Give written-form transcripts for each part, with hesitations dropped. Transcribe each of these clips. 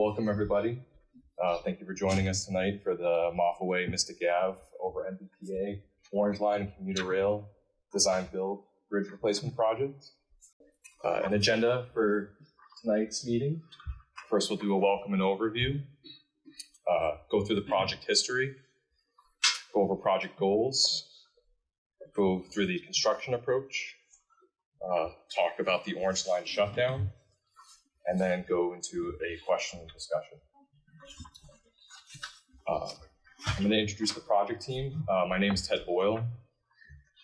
welcome everybody. Thank you for joining us tonight for the Maffa Way Mystic Ave over MBTA Orange Line and Commuter Rail Design Build Bridge Replacement Project. An agenda for tonight's meeting. First, we'll do a welcome and overview, go through the project history, go over project goals, go through the construction approach, talk about the Orange Line shutdown, and then go into a question and discussion. I'm going to introduce the project team. My name is Ted Boyle.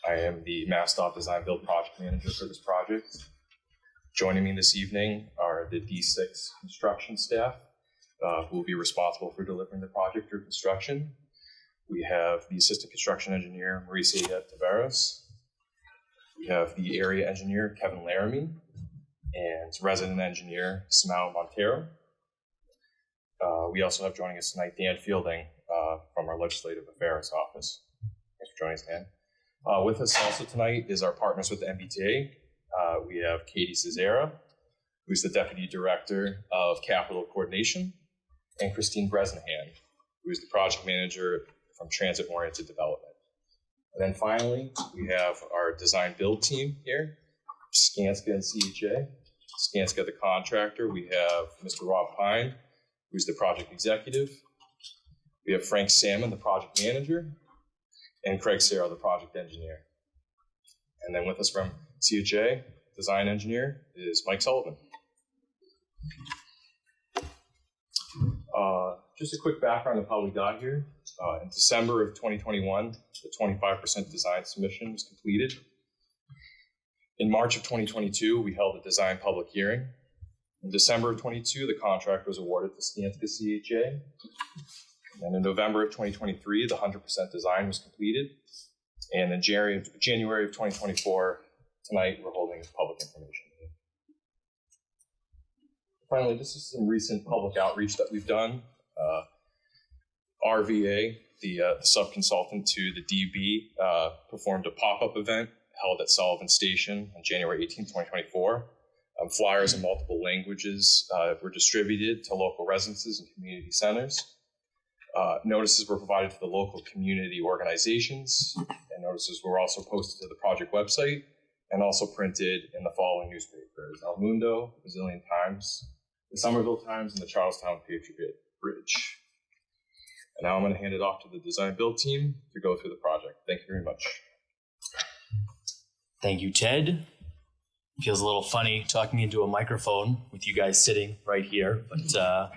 I am the MassDOT Design Build Project Manager for this project. Joining me this evening are the D6 construction staff, who will be responsible for delivering the project through construction. We have the Assistant Construction Engineer, Marisa Tavares. We have the Area Engineer, Kevin Laramie, and Resident Engineer, Simao Montero. We also have joining us tonight, Dan Fielding from our Legislative Affairs Office. Thanks for joining us, Dan. With us also tonight is our partners with the MBTA. We have Katie Cesara, who's the Deputy Director of Capital Coordination, and Christine Bresnahan, who's the Project Manager from Transit-Oriented Development. And then finally, we have our design build team here, Skanska and CHA. Skanska, the contractor. We have Mr. Rob Pine, who's the project executive. We have Frank Salmon, the project manager, and Craig Serra, the project engineer. And then with us from CHA, design engineer, is Mike Sullivan. Just a quick background of how we got here. In December of 2021, the 25% design submission was completed. In March of 2022, we held a design public hearing. In December of 22, the contract was awarded to Skanska CHA. And in November of 2023, the 100% design was completed. And in January of 2024, tonight we're holding public information. Finally, this is some recent public outreach that we've done. RVA, the sub-consultant to the DB, performed a pop-up event held at Sullivan Station on January 18, 2024. Flyers in multiple languages were distributed to local residences and community centers. Notices were provided to the local community organizations, and notices were also posted to the project website and also printed in the following newspapers: El Mundo, Brazilian Times, the Somerville Times, and the Charlestown Patriot Bridge. And now I'm going to hand it off to the design build team to go through the project. Thank you very much. Thank you, Ted. Feels a little funny talking into a microphone with you guys sitting right here, but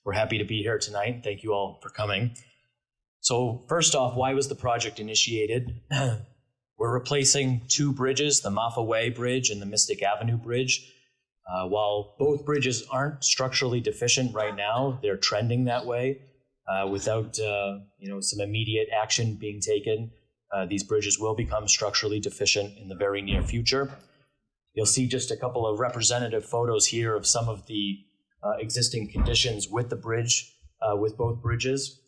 we're happy to be here tonight. Thank you all for coming. So first off, why was the project initiated? We're replacing two bridges, the Maffa Way Bridge and the Mystic Avenue Bridge. While both bridges aren't structurally deficient right now, they're trending that way without some immediate action being taken. These bridges will become structurally deficient in the very near future. You'll see just a couple of representative photos here of some of the existing conditions with the bridge, with both bridges.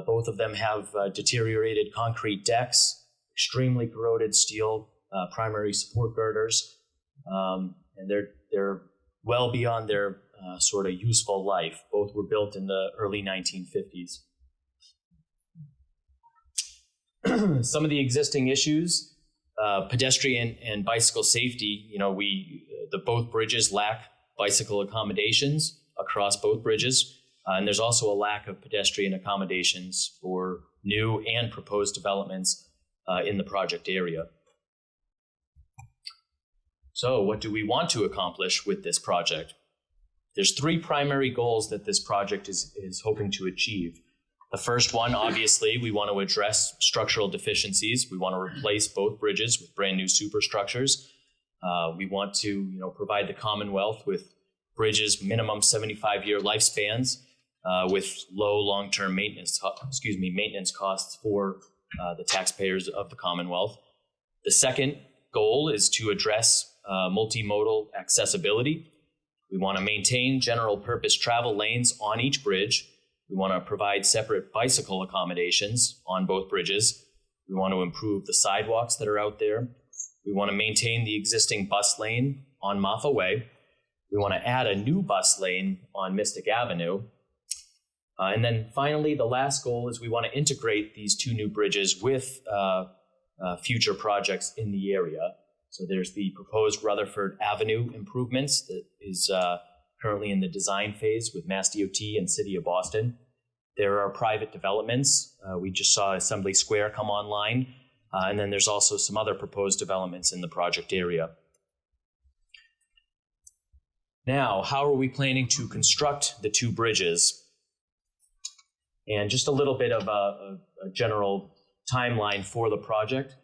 Both of them have deteriorated concrete decks, extremely corroded steel primary support girders, and they're well beyond their sort of useful life. Both were built in the early 1950s. Some of the existing issues, pedestrian and bicycle safety. Both bridges lack bicycle accommodations across both bridges, and there's also a lack of pedestrian accommodations for new and proposed developments in the project area. So what do we want to accomplish with this project? There's three primary goals that this project is hoping to achieve. The first one, obviously, we want to address structural deficiencies. We want to replace both bridges with brand new superstructures. We want to, provide the Commonwealth with bridges minimum 75-year lifespans with low long-term maintenance costs for the taxpayers of the Commonwealth. The second goal is to address multimodal accessibility. We want to maintain general purpose travel lanes on each bridge. We want to provide separate bicycle accommodations on both bridges. We want to improve the sidewalks that are out there. We want to maintain the existing bus lane on Maffa Way. We want to add a new bus lane on Mystic Avenue. And then finally, the last goal is we want to integrate these two new bridges with future projects in the area. So there's the proposed Rutherford Avenue improvements that is currently in the design phase with Mass DOT and City of Boston. There are private developments. We just saw Assembly Square come online. And then there's also some other proposed developments in the project area. Now, how are we planning to construct the two bridges? And just a little bit of a general timeline for the project.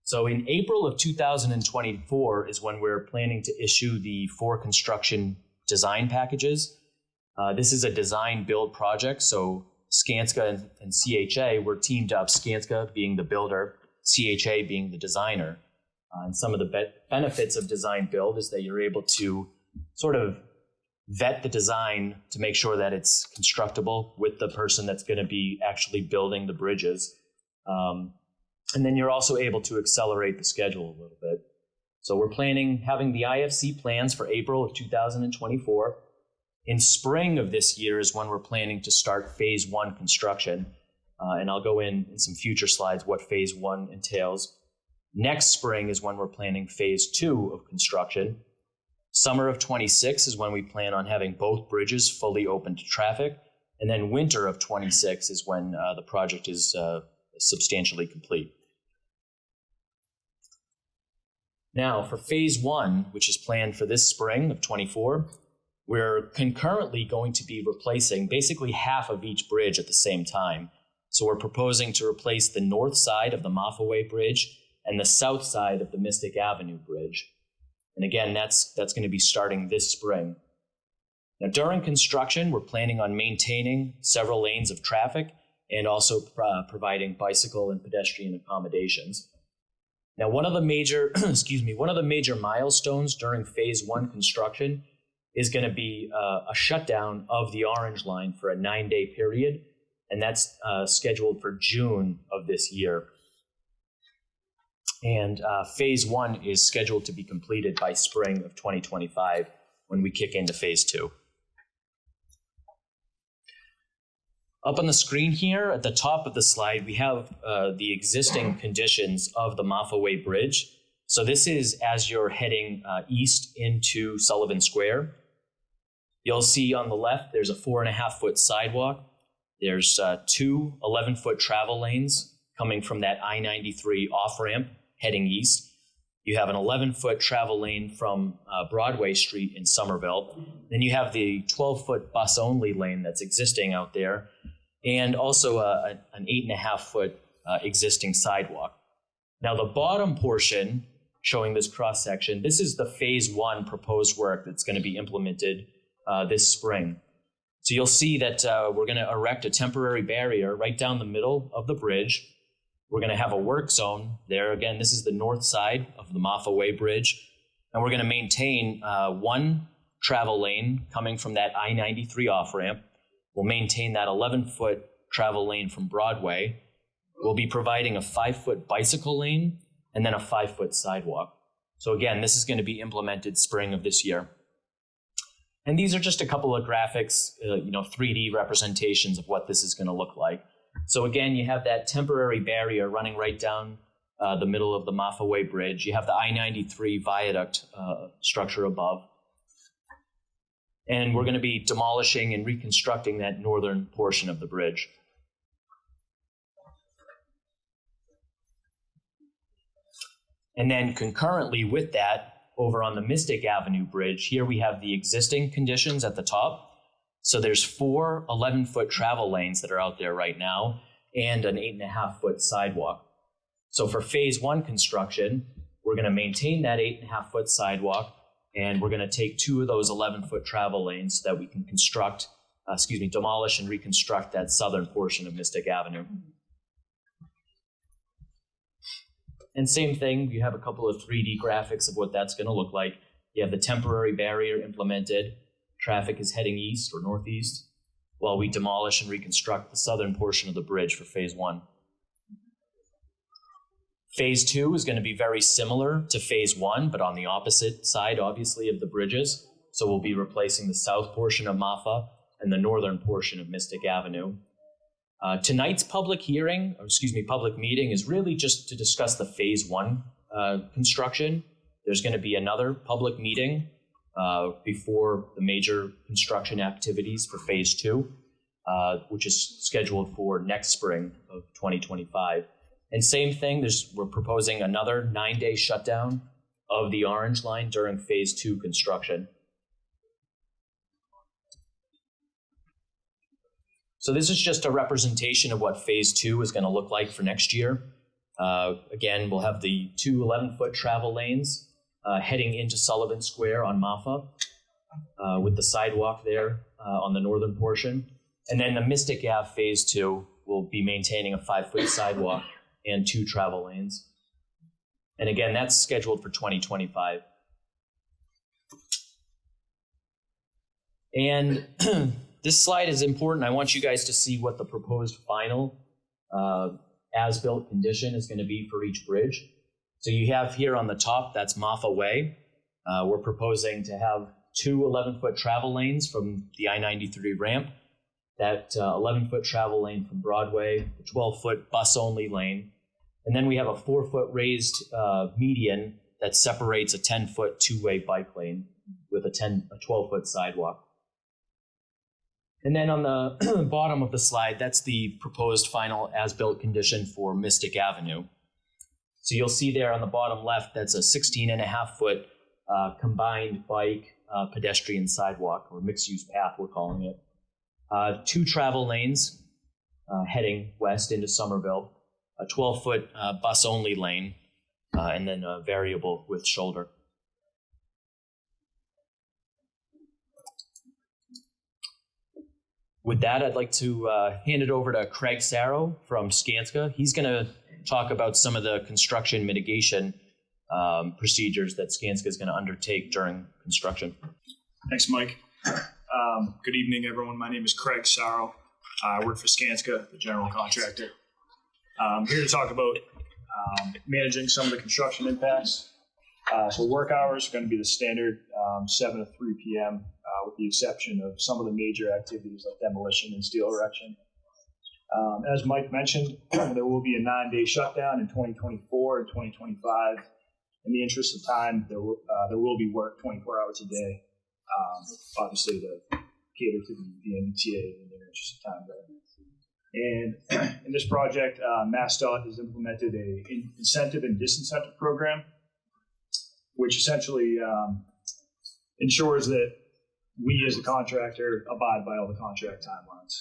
So in April of 2024 is when we're planning to issue the 4 construction design packages. This is a design build project. So Skanska and CHA were teamed up, Skanska being the builder, CHA being the designer. And some of the benefits of design build is that you're able to sort of vet the design to make sure that it's constructible with the person that's going to be actually building the bridges. And then you're also able to accelerate the schedule a little bit. So we're planning having the IFC plans for April of 2024. In spring of this year is when we're planning to start phase 1 construction. And I'll go in some future slides what phase 1 entails. Next spring is when we're planning phase 2 of construction. Summer of 26 is when we plan on having both bridges fully open to traffic. And then winter of 26 is when the project is substantially complete. Now, for phase 1, which is planned for this spring of 24, we're concurrently going to be replacing basically half of each bridge at the same time. So we're proposing to replace the north side of the Maffa Way Bridge and the south side of the Mystic Avenue Bridge. And again, that's going to be starting this spring. Now, during construction, we're planning on maintaining several lanes of traffic and also providing bicycle and pedestrian accommodations. Now, one of the major, one of the major milestones during phase 1 construction is going to be a shutdown of the Orange Line for a 9-day period, and that's scheduled for June of this year. And phase 1 is scheduled to be completed by spring of 2025 when we kick into phase 2. Up on the screen here at the top of the slide, we have the existing conditions of the Maffa Way Bridge. So this is as you're heading east into Sullivan Square. You'll see on the left, there's a 4.5-foot sidewalk. There's 2 11-foot travel lanes coming from that I-93 off-ramp heading east. You have an 11-foot travel lane from Broadway Street in Somerville. Then you have the 12-foot bus-only lane that's existing out there, and also an 8.5-foot existing sidewalk. Now, the bottom portion showing this cross-section, this is the phase 1 proposed work that's going to be implemented this spring. So you'll see that we're going to erect a temporary barrier right down the middle of the bridge. We're going to have a work zone there. Again, this is the north side of the Maffa Way Bridge. And we're going to maintain 1 travel lane coming from that I-93 off-ramp. We'll maintain that 11-foot travel lane from Broadway. We'll be providing a 5-foot bicycle lane and then a 5-foot sidewalk. So again, this is going to be implemented spring of this year. And these are just a couple of graphics, 3D representations of what this is going to look like. So again, you have that temporary barrier running right down the middle of the Maffa Way Bridge. You have the I-93 viaduct structure above. And we're going to be demolishing and reconstructing that northern portion of the bridge. And then concurrently with that, over on the Mystic Avenue Bridge, here we have the existing conditions at the top. So there's 4 11-foot travel lanes that are out there right now and an 8.5-foot sidewalk. So for phase 1 construction, we're going to maintain that 8.5-foot sidewalk, and we're going to take 2 of those 11-foot travel lanes so that we can demolish and reconstruct that southern portion of Mystic Avenue. And same thing, you have a couple of 3D graphics of what that's going to look like. You have the temporary barrier implemented. Traffic is heading east or northeast while we demolish and reconstruct the southern portion of the bridge for phase 1. Phase 2 is going to be very similar to phase 1, but on the opposite side, obviously, of the bridges. So we'll be replacing the south portion of Maffa and the northern portion of Mystic Avenue. Tonight's public meeting is really just to discuss the phase 1 construction. There's going to be another public meeting before the major construction activities for phase 2, which is scheduled for next spring of 2025. And same thing, we're proposing another 9-day shutdown of the Orange Line during phase 2 construction. So this is just a representation of what phase 2 is going to look like for next year. Again, we'll have the 2 11-foot travel lanes heading into Sullivan Square on Maffa with the sidewalk there on the northern portion. And then the Mystic Ave phase 2 will be maintaining a 5-foot sidewalk and 2 travel lanes. And again, that's scheduled for 2025. And this slide is important. I want you guys to see what the proposed final as-built condition is going to be for each bridge. So you have here on the top, that's Maffa Way. We're proposing to have 2 11-foot travel lanes from the I-93 ramp, that 11-foot travel lane from Broadway, the 12-foot bus-only lane, and then we have a 4-foot raised median that separates a 10-foot two-way bike lane with a 12-foot sidewalk. And then on the bottom of the slide, that's the proposed final as-built condition for Mystic Avenue. So you'll see there on the bottom left, that's a 16.5-foot combined bike pedestrian sidewalk, or mixed-use path, we're calling it. 2 travel lanes heading west into Somerville, a 12-foot bus-only lane, and then a variable width shoulder. With that, I'd like to hand it over to Craig Sarrow from Skanska. He's going to talk about some of the construction mitigation procedures that Skanska is going to undertake during construction. Thanks, Mike. Good evening, everyone. My name is Craig Sarrow. I work for Skanska, the general contractor. I'm here to talk about managing some of the construction impacts. So work hours are going to be the standard 7 to 3 p.m. With the exception of some of the major activities like demolition and steel erection. As Mike mentioned, there will be a 9-day shutdown in 2024 and 2025. In the interest of time, there will be work 24 hours a day, obviously to cater to the MBTA in their interest of time there. And in this project, MassDOT has implemented an incentive and disincentive program, which essentially ensures that we as a contractor abide by all the contract timelines.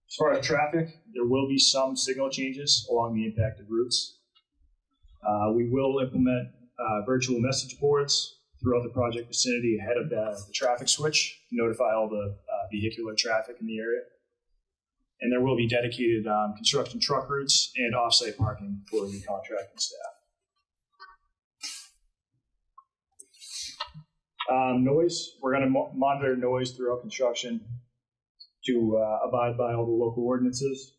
As far as traffic, there will be some signal changes along the impacted routes. We will implement virtual message boards throughout the project vicinity ahead of the traffic switch to notify all the vehicular traffic in the area. And there will be dedicated construction truck routes and off-site parking for the contracting staff. Noise, we're going to monitor noise throughout construction to abide by all the local ordinances.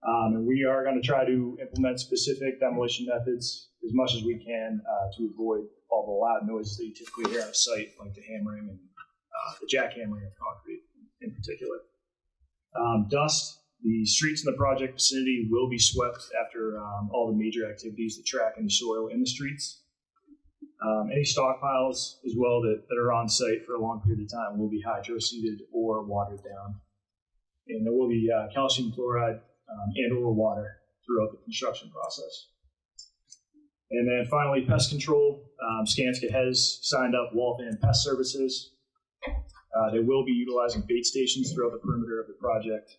And we are going to try to implement specific demolition methods as much as we can to avoid all the loud noises that you typically hear on a site, like the hammering and the jackhammering of concrete in particular. Dust, the streets in the project vicinity will be swept after all the major activities that track any soil in the streets. Any stockpiles as well that are on site for a long period of time will be hydro-seeded or watered down. And there will be calcium chloride and or water throughout the construction process. And then finally, pest control. Skanska has signed up Waltham Pest Services. They will be utilizing bait stations throughout the perimeter of the project,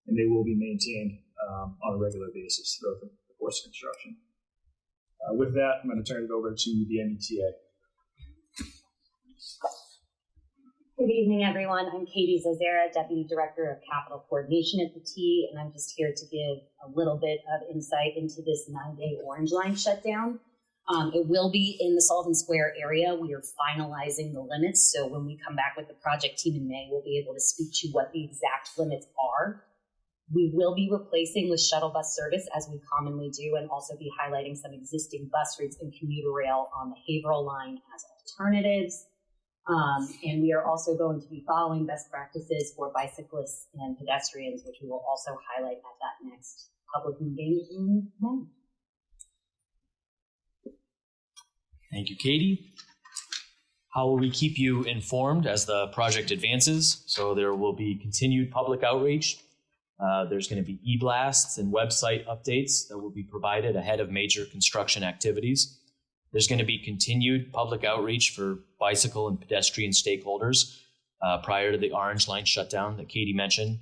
and they will be maintained on a regular basis throughout the course of construction. With that, I'm going to turn it over to the MBTA. Good evening, everyone. I'm Katie Zazera, Deputy Director of Capital Coordination at the T, and I'm just here to give a little bit of insight into this 9-day Orange Line shutdown. It will be in the Sullivan Square area. We are finalizing the limits, so when we come back with the project team in May, we'll be able to speak to what the exact limits are. We will be replacing with shuttle bus service as we commonly do, and also be highlighting some existing bus routes and commuter rail on the Haverhill line as alternatives. And we are also going to be following best practices for bicyclists and pedestrians, which we will also highlight at that next public meeting in May. Thank you, Katie. How will we keep you informed as the project advances? So there will be continued public outreach. There's going to be e-blasts and website updates that will be provided ahead of major construction activities. There's going to be continued public outreach for bicycle and pedestrian stakeholders prior to the Orange Line shutdown that Katie mentioned.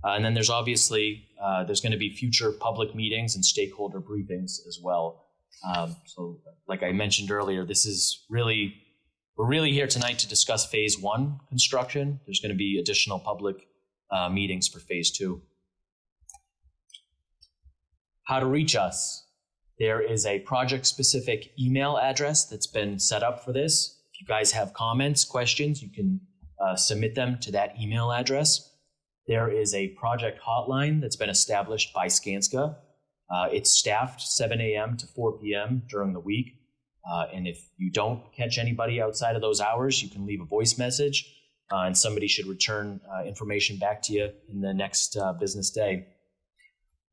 And then there's obviously, there's going to be future public meetings and stakeholder briefings as well. So like I mentioned earlier, we're really here tonight to discuss phase 1 construction. There's going to be additional public meetings for phase 2. How to reach us. There is a project-specific email address that's been set up for this. If you guys have comments, questions, you can submit them to that email address. There is a project hotline that's been established by Skanska. It's staffed 7 a.m. to 4 p.m. during the week. And if you don't catch anybody outside of those hours, you can leave a voice message and somebody should return information back to you in the next business day.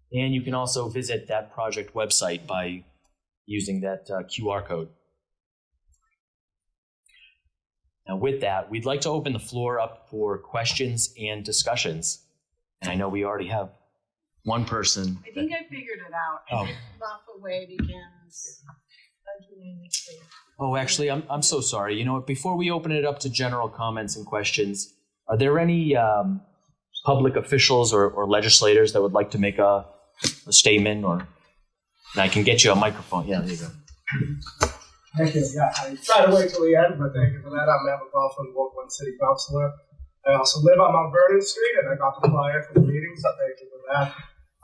And you can also visit that project website by using that QR code. Now with that, we'd like to open the floor up for questions and discussions. And I know we already have one person. I think I figured it out. Oh. I think Maffa Way begins. Oh, actually, I'm so sorry. You know what? Before we open it up to general comments and questions, are there any public officials or legislators that would like to make a statement, or and I can get you a microphone? Yeah, there you go. Thank you. Yeah, I try to wait till the end, but thank you for that. I'm Maffa Way, Ward 1 City Councilor. I also live on Mount Vernon Street, and I got the flyer for the meeting, so thank you for that.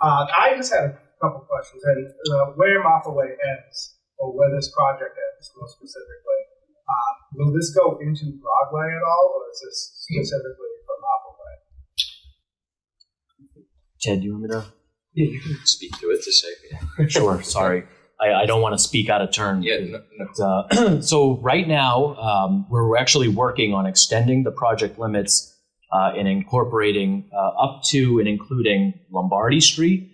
I just had a couple questions, and where Maffa Way ends, or where this project ends, more specifically. Will this go into Broadway at all, or is this specifically for Maffa Way? Ted, do you want me to? Yeah, you can speak to it to say. Yeah. Sure. Sorry. I don't want to speak out of turn. Yeah. But, so right now, we're actually working on extending the project limits and incorporating up to and including Lombardi Street.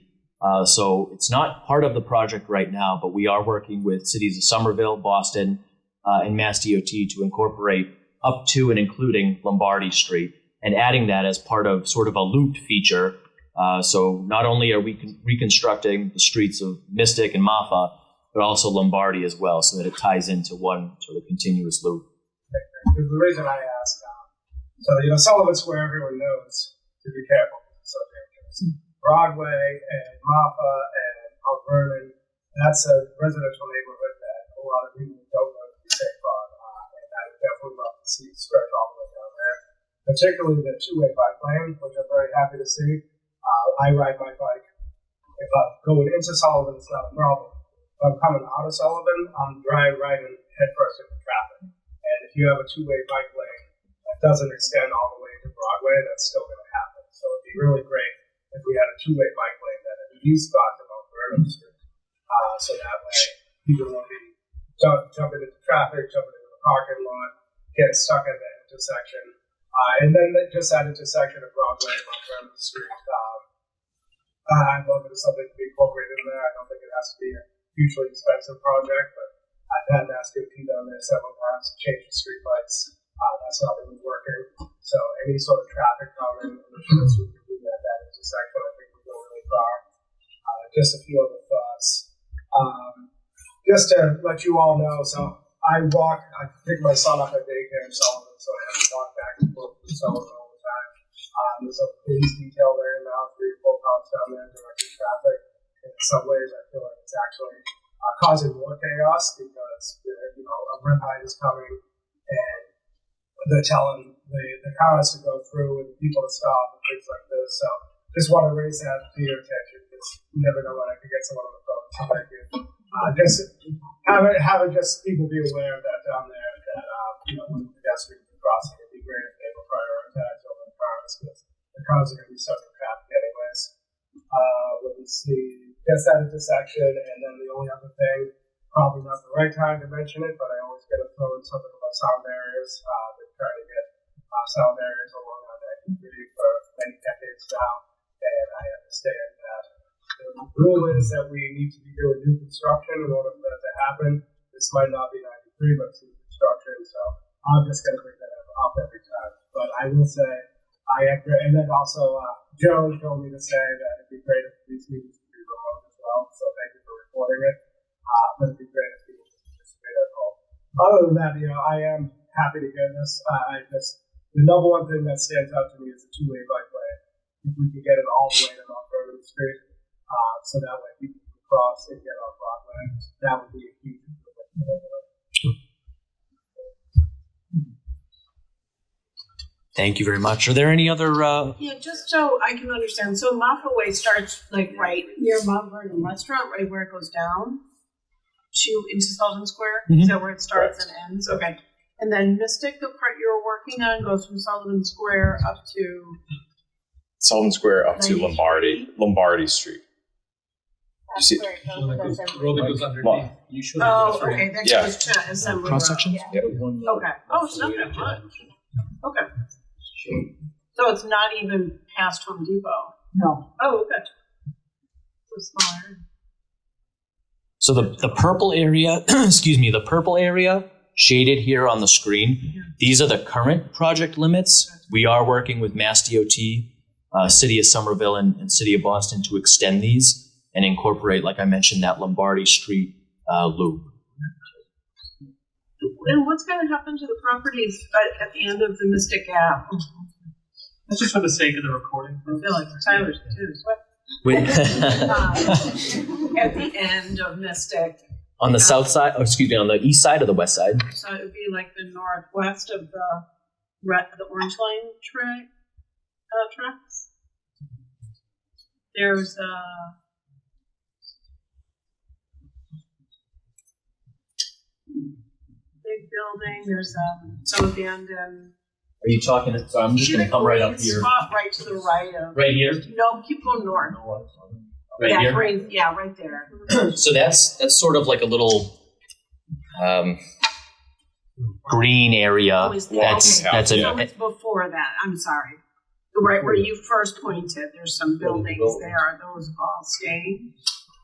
So it's not part of the project right now, but we are working with cities of Somerville, Boston, and Mass DOT to incorporate up to and including Lombardi Street and adding that as part of sort of a looped feature. So not only are we reconstructing the streets of Mystic and Maffa, but also Lombardi as well, so that it ties into one sort of continuous loop. The reason I ask, Sullivan Square, everyone knows to be careful. It's so dangerous. Broadway and Maffa and Mount Vernon, that's a residential neighborhood that a lot of people don't know to be safe on, and I would definitely love to see it stretch all the way down there, particularly the two-way bike lane, which I'm very happy to see. I ride my bike. If I'm going into Sullivan, it's not a problem. If I'm coming out of Sullivan, I'm riding headfirst into traffic. And if you have a two-way bike lane that doesn't extend all the way to Broadway, that's still going to happen. So it'd be really great if we had a two-way bike lane that at least got to Mount Vernon Street. So that way people won't be jumping into traffic, jumping into the parking lot, getting stuck at that intersection. And then just that intersection of Broadway and Mount Vernon Street. I'd love it if something to be incorporated in there. I don't think it has to be a hugely expensive project, but I've had Mass DOT down there several times to change the street lights. That's not really working. So any sort of traffic calming initiatives we can do at that intersection, I think we go really far. Just a few other thoughts. Just to let you all know, so I pick my son up at daycare in Sullivan, so I have to walk back and forth to Sullivan all the time. There's a police detail there now, 3 or 4 cops down there directing traffic. In some ways, I feel like it's actually causing more chaos because a red light is coming and they're telling the cars to go through and people to stop and things like this. So just want to raise that to your attention because you never know when I can get someone on the phone. So thank you. Just having just people be aware of that down there that when the pedestrians are crossing, it'd be great if they were prioritized over the cars because the cars are going to be stuck in traffic anyways. Let me see. Guess that intersection, and then the only other thing, probably not the right time to mention it, but I always get to throw in something about sound barriers. The down. And I understand that the rule is that we need to be doing new construction in order for that to happen. This might not be 93, but it's new construction, so I'm just going to bring that up every time. But I will say, I agree. And then also, Joe told me to say that it'd be great if these meetings could be remote as well, so thank you for recording it. But it'd be great if people could participate at all. Other than that, I am happy to hear this. The number one thing that stands out to me is the two-way bike lane. If we could get it all the way to North Bourbon Street, so that way people can cross and get on Broadway, that would be a huge improvement. Thank you very much. Are there any other? Yeah, just so I can understand. So Maffa Way starts like right near Mount Vernon Restaurant, right where it goes down to into Sullivan Square. Mhm. Is that where it starts and ends? Okay. And then Mystic, the part you're working on, goes from Sullivan Square up to Sullivan Square up to 93? Lombardy Street. That's see- where it goes, that's Road that goes Well, underneath. You should oh, okay, that Yeah. goes to Assembly Cross Road. sections? Yep. Okay. Oh, it's not that much. Okay. So it's not even past Home Depot. No. Oh, okay. So smaller. So the purple area, excuse me, the purple area shaded here on the screen, these are the current project limits. We are working with Mass DOT, City of Somerville, and City of Boston to extend these and incorporate, like I mentioned, that Lombardy Street loop. And what's going to happen to the properties at the end of the Mystic Gap? That's just for the sake of the recording. I feel like Tyler's too. At the end of Mystic. On the south side, or excuse me, on the east side or the west side? So it would be like the northwest of the Orange Line tracks. There's big building. There's some at the end and Are you talking? So I'm just going to come right up here. Spot right to the right of. Right here? No, keep going north. Right yeah, here? green, yeah, right there. So that's sort of like a little green area. Oh, is there? That's Okay. that's So a it's before that. I'm sorry. Right where you first pointed, there's some buildings there. Are those all staying?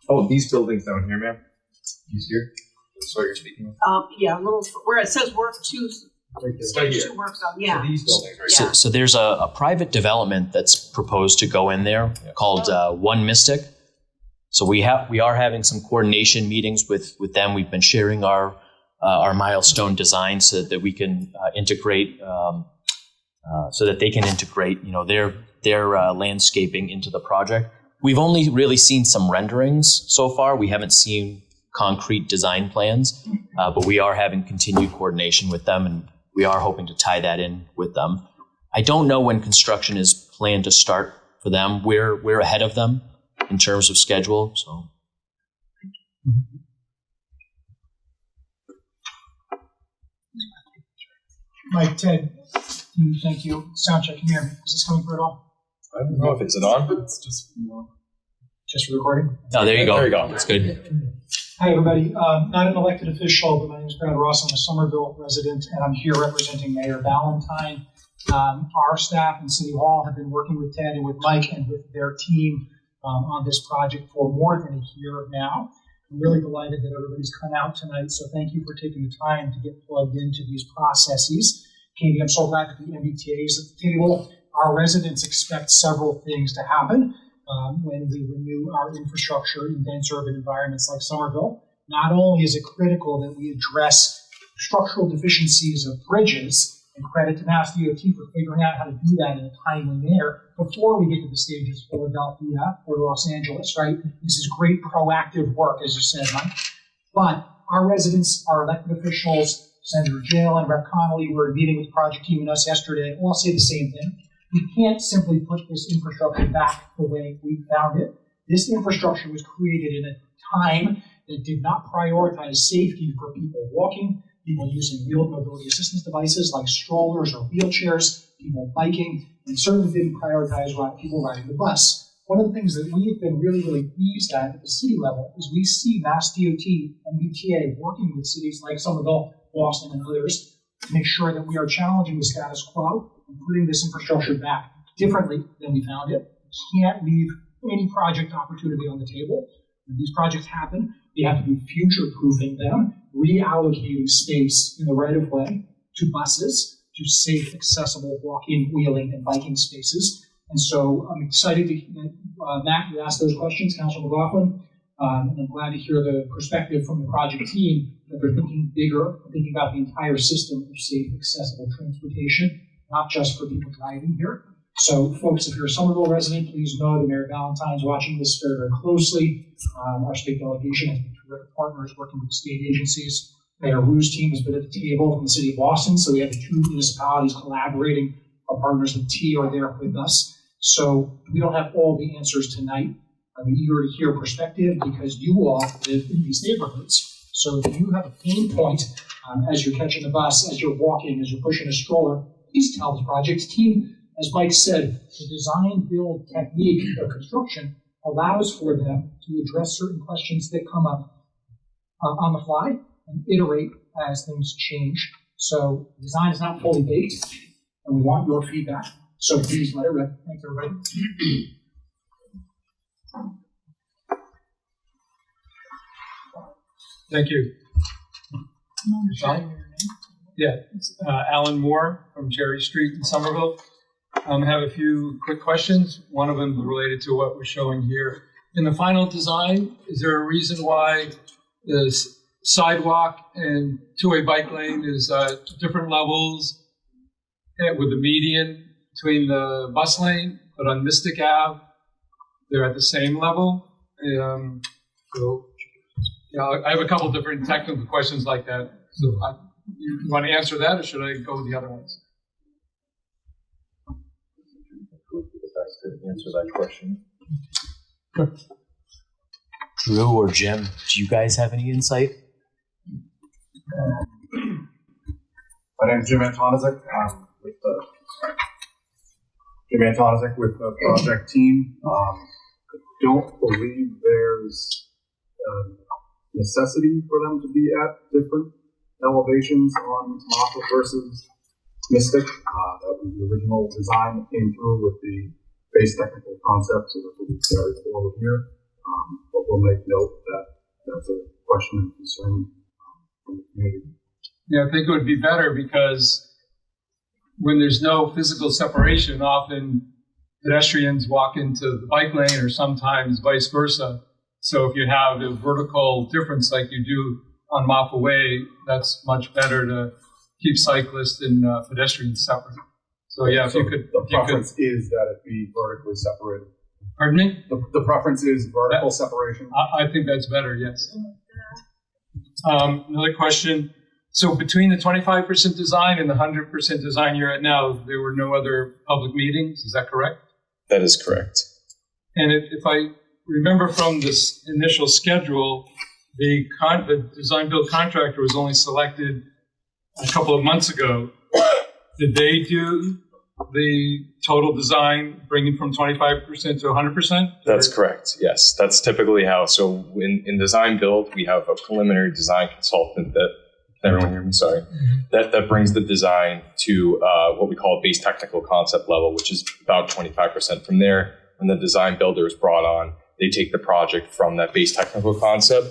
Oh, these buildings down here, ma'am? These here? That's what you're speaking of? Yeah, a little where it says work two. Right Stage here. 2 work zone. Yeah. So these buildings right Yeah. So there's a private development that's proposed to go in there called One Mystic. So we are having some coordination meetings with them. We've been sharing our milestone design so that we can integrate, so that they can integrate, their landscaping into the project. We've only really seen some renderings so far. We haven't seen concrete design plans, but we are having continued coordination with them, and we are hoping to tie that in with them. I don't know when construction is planned to start for them. We're ahead of them in terms of schedule. So, Mike, Ted, thank you. Sound check, can you hear me? Is this coming through at all? I don't know if it's on. It's just for recording. oh, there you go. There you go. That's good. Hi, everybody. Not an elected official, but my name is Brad Ross. I'm a Somerville resident, and I'm here representing Mayor Ballantyne. Our staff in City Hall have been working with Ted and with Mike and with their team on this project for more than a year now. I'm really delighted that everybody's come out tonight, so thank you for taking the time to get plugged into these processes. Katie, I'm so glad that the MBTA is at the table. Our residents expect several things to happen when we renew our infrastructure in dense urban environments like Somerville. Not only is it critical that we address structural deficiencies of bridges, and credit to Mass DOT for figuring out how to do that in a timely manner before we get to the stages of Philadelphia or Los Angeles, right? This is great proactive work, as you said, Mike. But our residents, our elected officials, Senator Jalen, Rep. Connolly, were meeting with the project team and us yesterday, all say the same thing. We can't simply put this infrastructure back the way we found it. This infrastructure was created in a time that did not prioritize safety for people walking, people using wheeled mobility assistance devices like strollers or wheelchairs, people biking, and certainly didn't prioritize people riding the bus. One of the things that we've been really, really pleased at the city level is we see Mass DOT and MBTA working with cities like Somerville, Boston, and others to make sure that we are challenging the status quo and putting this infrastructure back differently than we found it. can't leave any project opportunity on the table. When these projects happen, we have to be future-proofing them, reallocating space in the right-of-way to buses, to safe, accessible walking, wheeling, and biking spaces. And so I'm excited to, Matt, you asked those questions, Councilor McLaughlin, and I'm glad to hear the perspective from the project team that they're thinking bigger, thinking about the entire system of safe, accessible transportation, not just for people driving here. So, folks, if you're a Somerville resident, please know that Mayor Valentine's watching this very, very closely. Our state delegation has been terrific partners working with state agencies. Mayor Wu's team has been at the table from the city of Boston, so we have the two municipalities collaborating. Our partners at T are there with us. So we don't have all the answers tonight. I'm eager to hear perspective because you all live in these neighborhoods. So if you have a pain point as you're catching the bus, as you're walking, as you're pushing a stroller, please tell the project team. As Mike said, the design-build technique of construction allows for them to address certain questions that come up on the fly and iterate as things change. So design is not fully baked, and we want your feedback. So please let it rip. Thanks, everybody. Thank you. Yeah, Alan Moore from Cherry Street in Somerville. I have a few quick questions. One of them related to what we're showing here. In the final design, is there a reason why the sidewalk and two-way bike lane is different levels with the median between the bus lane, but on Mystic Ave, they're at the same level? I have a couple different technical questions like that. So you want to answer that, or should I go with the other ones? To answer that question. Drew or Jim, do you guys have any insight? My name is Jim Antonizik. I'm with the project team. I don't believe there's necessity for them to be at different elevations on Maffa versus Mystic. That was the original design that came through with the base technical concepts that will be carried forward here. But we'll make note that that's a question and concern from the community. Yeah, I think it would be better because when there's no physical separation, often pedestrians walk into the bike lane or sometimes vice versa. So if you have a vertical difference like you do on Maffa Way, that's much better to keep cyclists and pedestrians separate. So yeah, so the preference is that it be vertically separated. Pardon me? The preference is vertical separation. I think that's better, yes. Another question. So between the 25% design and the 100% design you're at now, there were no other public meetings, is that correct? That is correct. And if I remember from this initial schedule, the design build contractor was only selected a couple of months ago. Did they do the total design, bringing from 25% to 100%? That's correct. Yes, that's typically how. So in design build, we have a preliminary design consultant that. Can everyone hear me? Sorry. Mm-hmm. That brings the design to what we call a base technical concept level, which is about 25%. From there, when the design builder is brought on, they take the project from that base technical concept.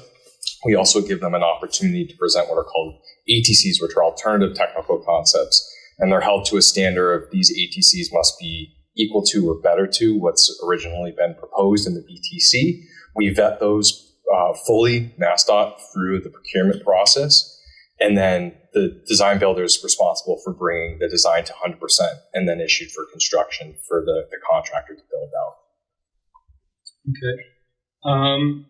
We also give them an opportunity to present what are called ATCs, which are alternative technical concepts. And they're held to a standard of these ATCs must be equal to or better to what's originally been proposed in the BTC. We vet those fully, MassDOT, through the procurement process. And then the design builder is responsible for bringing the design to 100% and then issued for construction for the contractor to build out. Okay.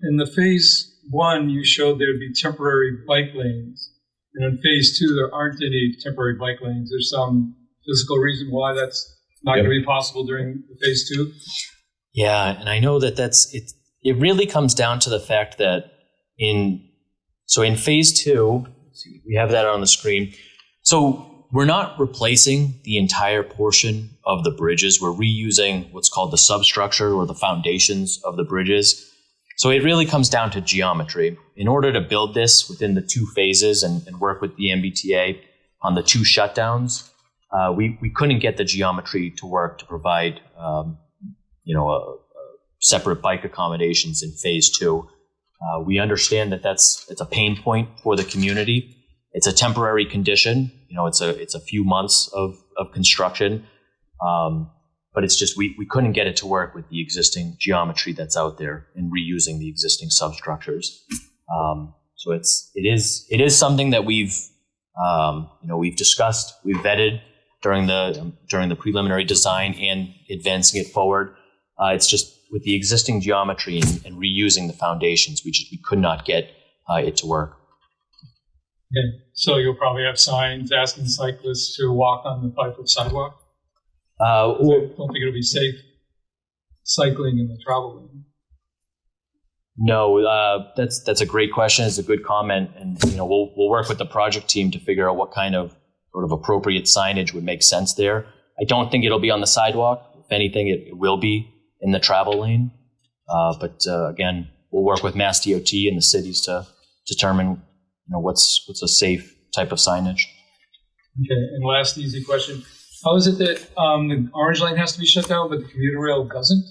In the phase one, you showed there'd be temporary bike lanes. And in phase two, there aren't any temporary bike lanes. There's some physical reason why that's not going to be possible during phase two? Yeah, and I know that it really comes down to the fact that in phase two, we have that on the screen. So we're not replacing the entire portion of the bridges. We're reusing what's called the substructure or the foundations of the bridges. So it really comes down to geometry. In order to build this within the two phases and work with the MBTA on the two shutdowns, we couldn't get the geometry to work to provide separate bike accommodations in phase 2. We understand that it's a pain point for the community. It's a temporary condition. It's a few months of construction, but it's just we couldn't get it to work with the existing geometry that's out there and reusing the existing substructures. So it is something that we've discussed, we've vetted during the preliminary design and advancing it forward. It's just with the existing geometry and reusing the foundations, we could not get it to work. Okay. So you'll probably have signs asking cyclists to walk on the 5-foot sidewalk? I don't think it'll be safe cycling in the travel lane. No, that's a great question. It's a good comment, and we'll work with the project team to figure out what kind of sort of appropriate signage would make sense there. I don't think it'll be on the sidewalk. If anything, it will be in the travel lane. But again, we'll work with Mass DOT and the cities to determine what's a safe type of signage. Okay, and last easy question. How is it that the orange line has to be shut down, but the commuter rail doesn't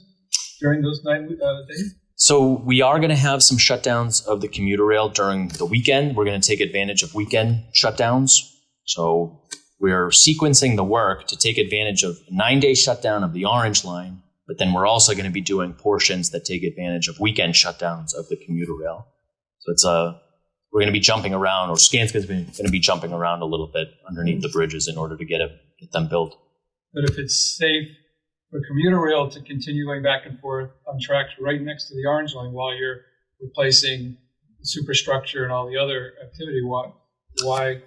during those 9 days? So we are going to have some shutdowns of the commuter rail during the weekend. We're going to take advantage of weekend shutdowns. So we're sequencing the work to take advantage of a 9-day shutdown of the orange line, but then we're also going to be doing portions that take advantage of weekend shutdowns of the commuter rail. So we're going to be jumping around, or Skanska's going to be jumping around a little bit underneath the bridges in order to get them built. But if it's safe for commuter rail to continue going back and forth on tracks right next to the orange line while you're replacing the superstructure and all the other activity, why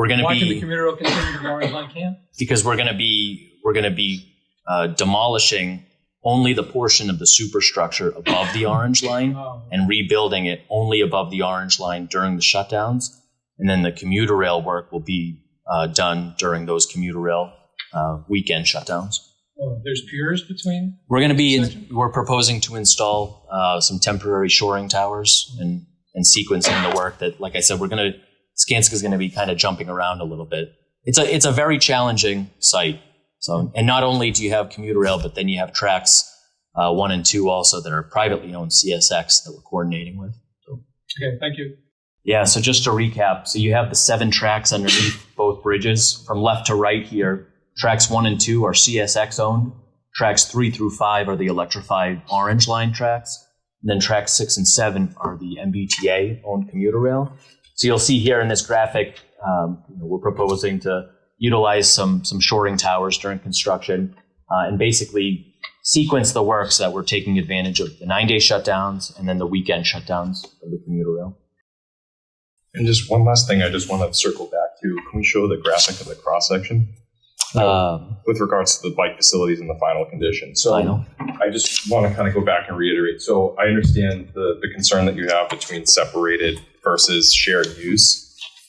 can the commuter rail continue the orange line can't? Because we're going to be demolishing only the portion of the superstructure above the orange line and rebuilding it only above the orange line during the shutdowns. And then the commuter rail work will be done during those commuter rail weekend shutdowns. There's piers between? We're proposing to install some temporary shoring towers and sequencing the work that, like I said, Skanska's going to be kind of jumping around a little bit. It's a very challenging site. So, and not only do you have commuter rail, but then you have tracks 1 and 2 also that are privately owned CSX that we're coordinating with. So. Okay, thank you. Yeah, so just to recap, so you have the 7 tracks underneath both bridges. From left to right here, tracks 1 and 2 are CSX owned. Tracks 3 through 5 are the electrified orange line tracks. And then tracks 6 and 7 are the MBTA owned commuter rail. So you'll see here in this graphic, we're proposing to utilize some shoring towers during construction and basically sequence the work so that we're taking advantage of the 9-day shutdowns and then the weekend shutdowns of the commuter rail. And just one last thing I just want to circle back to. Can we show the graphic of the cross-section? With regards to the bike facilities and the final condition. So I just want to kind of go back and reiterate. So I understand the concern that you have between separated versus shared use.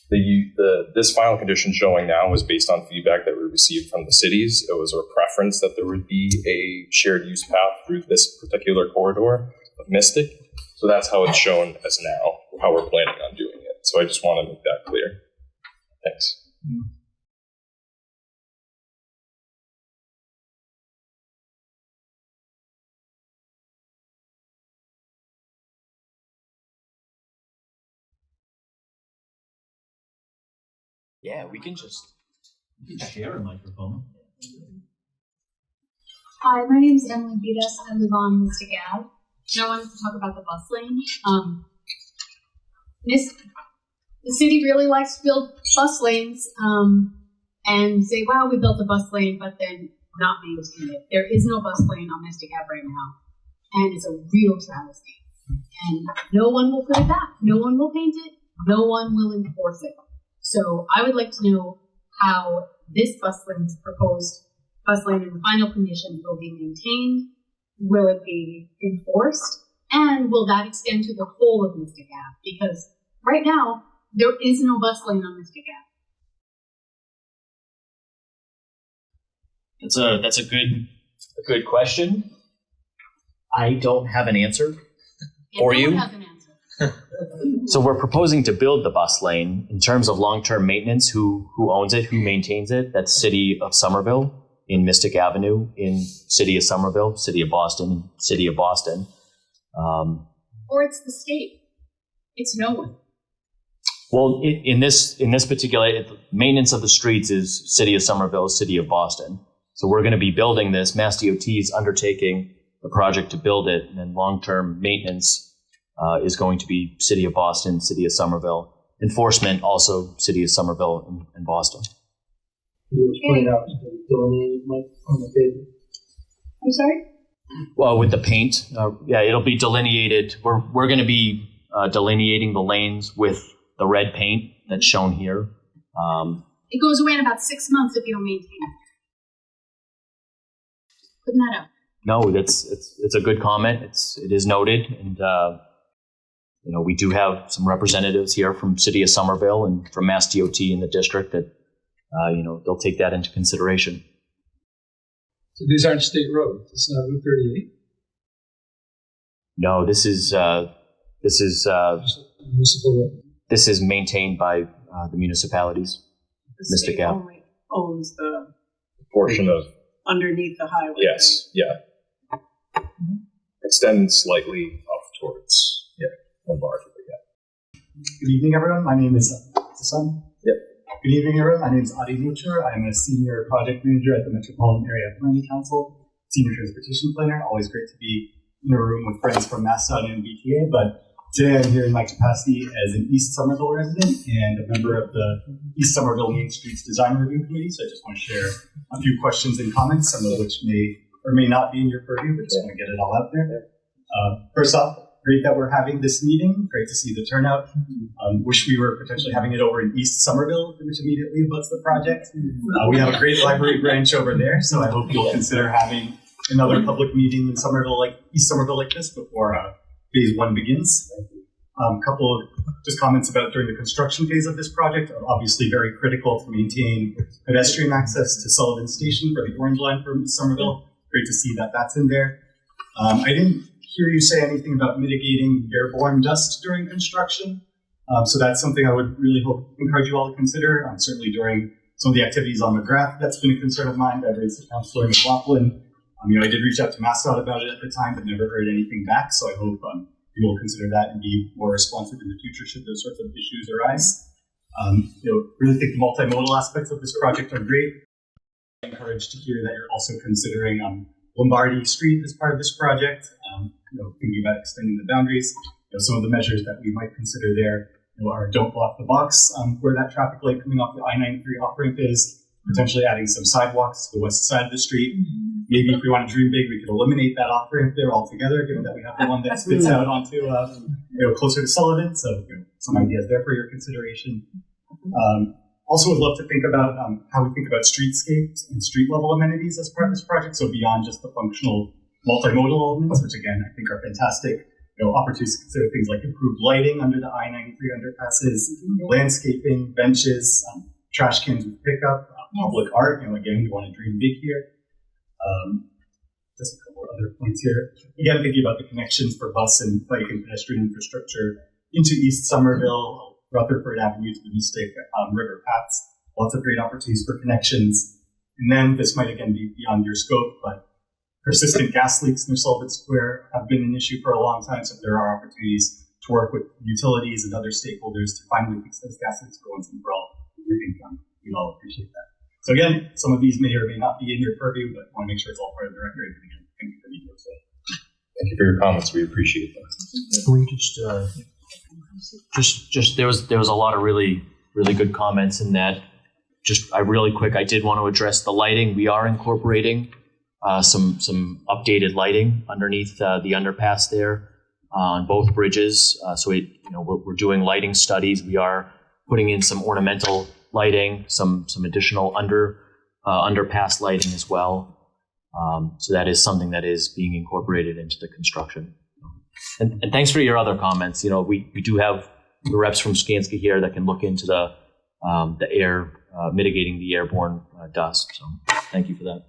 This final condition showing now was based on feedback that we received from the cities. It was our preference that there would be a shared use path through this particular corridor of Mystic. So that's how it's shown as now, how we're planning on doing it. So I just want to make that clear. Thanks. Yeah, we can share a microphone. Hi, my name is Emily Vitas. I live on Mystic Ave. And I wanted to talk about the bus lane. The city really likes to build bus lanes and say, wow, we built a bus lane, but then not maintain it. There is no bus lane on Mystic Ave right now. And it's a real travesty. And no one will put it back. No one will paint it. No one will enforce it. So I would like to know how this proposed bus lane in the final condition will be maintained. Will it be enforced? And will that extend to the whole of Mystic Ave? Because right now, there is no bus lane on Mystic Ave. That's a good question. I don't have an answer for you. So we're proposing to build the bus lane. In terms of long-term maintenance, who owns it, who maintains it? That's City of Somerville. in Mystic Avenue in City of Somerville, City of Boston, City of Boston. Or it's the state. It's no one. Well, in this particular, maintenance of the streets is City of Somerville, City of Boston. So we're going to be building this. Mass DOT is undertaking the project to build it, and then long-term maintenance is going to be City of Boston, City of Somerville. Enforcement also City of Somerville and Boston. I'm sorry? Well, with the paint, it'll be delineated. We're going to be delineating the lanes with the red paint that's shown here. It goes away in about 6 months if you don't maintain it. Putting that out. No, it's a good comment. It is noted, and we do have some representatives here from City of Somerville and from Mass DOT in the district that they'll take that into consideration. So these aren't state roads. It's not Route 38. No, this is Municipal road. this is maintained by the municipalities. The Mystic state Ave. only owns the Portion of, underneath the highway. yes, yeah. Extend slightly up towards, Lombard, but yeah. Good evening, everyone. My name is Sun. Yep. Good evening, everyone. My name is Adi Muchur. I'm a senior project manager at the Metropolitan Area Planning Council, senior transportation planner. Always great to be in a room with friends from MassDOT and BTA, but today I'm here in my capacity as an East Somerville resident and a member of the East Somerville Main Streets Design Review Committee. So I just want to share a few questions and comments, some of which may or may not be in your purview, but just want to get it all out there. First off, great that we're having this meeting. Great to see the turnout. Wish we were potentially having it over in East Somerville, which immediately abuts the project. We have a great library branch over there, so I hope you'll consider having another public meeting in Somerville, East Somerville, like this before phase one begins. A couple of just comments about during the construction phase of this project. Obviously, very critical to maintain pedestrian access to Sullivan Station for the Orange Line from Somerville. Great to see that that's in there. I didn't hear you say anything about mitigating airborne dust during construction. So that's something I would really encourage you all to consider. Certainly during some of the activities on McGrath, that's been a concern of mine. I've raised to Councillor McLaughlin. I did reach out to MassDOT about it at the time, but never heard anything back. So I hope you will consider that and be more responsive in the future should those sorts of issues arise. Really think the multimodal aspects of this project are great. I'm encouraged to hear that you're also considering Lombardy Street as part of this project. Thinking about extending the boundaries. Some of the measures that we might consider there are don't block the box where that traffic light coming off the I-93 off-ramp is, potentially adding some sidewalks to the west side of the street. Maybe if we want to dream big, we could eliminate that off-ramp there altogether, given that we have the one that spits out onto closer to Sullivan. So some ideas there for your consideration. Also would love to think about how we think about streetscapes and street level amenities as part of this project. So beyond just the functional multimodal elements, which again, I think are fantastic. Opportunities to consider things like improved lighting under the I-93 underpasses, landscaping, benches, trash cans with pickup, public art. Again, we want to dream big here. Just a couple of other points here. Again, thinking about the connections for bus and bike and pedestrian infrastructure into East Somerville, Rutherford Avenue to the Mystic River paths. Lots of great opportunities for connections. And then this might again be beyond your scope, but persistent gas leaks near Sullivan Square have been an issue for a long time. So there are opportunities to work with utilities and other stakeholders to finally fix those gas leaks for once and for all. I think we'd all appreciate that. So again, some of these may or may not be in your purview, but I want to make sure it's all part of the record. And again, thank you for being here today. Thank you for your comments. We appreciate them. We just there was a lot of really good comments in that. I did want to address the lighting. We are incorporating some updated lighting underneath the underpass there on both bridges. We're doing lighting studies. We are putting in some ornamental lighting, some additional underpass lighting as well. So that is something that is being incorporated into the construction. And thanks for your other comments. We do have the reps from Skanska here that can look into the air, mitigating the airborne dust. So thank you for that.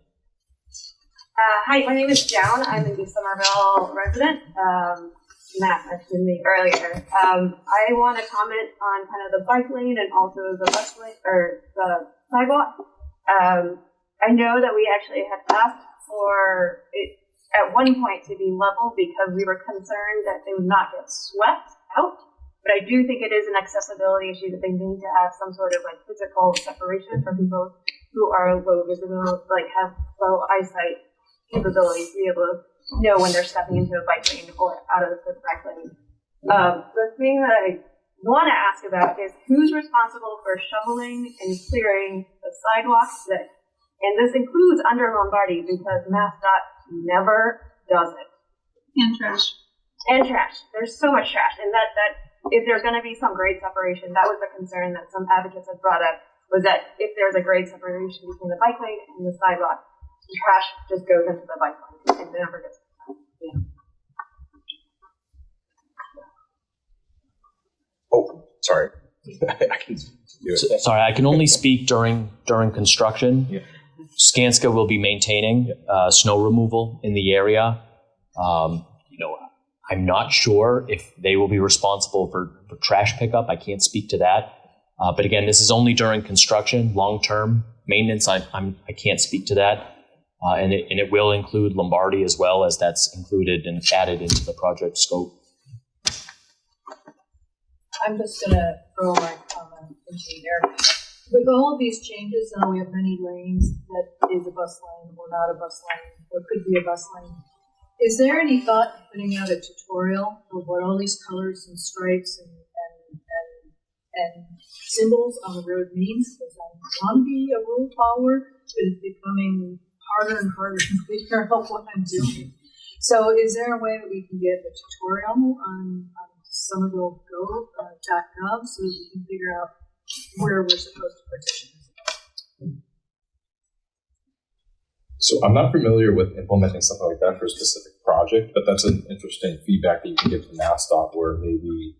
Hi, my name is Joan. I'm an East Somerville resident. Matt mentioned me earlier. I want to comment on kind of the bike lane and also the bus lane or the sidewalk. I know that we actually had asked for it at one point to be level because we were concerned that they would not get swept out. But I do think it is an accessibility issue that they need to have some sort of like physical separation for people who are low visible, like have low eyesight capabilities to be able to know when they're stepping into a bike lane or out of the bike lane. The thing that I want to ask about is who's responsible for shoveling and clearing the sidewalks that, and this includes under Lombardi because MassDOT never does it. And trash. And trash. There's so much trash, and that if there's going to be some grade separation, that was the concern that some advocates had brought up, was that if there's a grade separation between the bike lane and the sidewalk, the trash just goes into the bike lane and never gets picked up. Yeah. Oh, sorry. I can do it. Sorry, I can only speak during construction. Yeah. Skanska will be maintaining snow removal in the area. I'm not sure if they will be responsible for trash pickup. I can't speak to that. But again, this is only during construction. Long-term maintenance, I can't speak to that. And it will include Lombardi as well, as that's included and added into the project scope. I'm just going to throw my comment into there. With all of these changes, now we have many lanes that is a bus lane or not a bus lane, or could be a bus lane. Is there any thought in putting out a tutorial of what all these colors and stripes and symbols on the road means? Because I want to be a rule follower, but it's becoming harder and harder to figure out what I'm doing. So is there a way that we can get a tutorial on somerville.gov so that we can figure out where we're supposed to partition? So I'm not familiar with implementing something like that for a specific project, but that's an interesting feedback that you can give to MassDOT where maybe we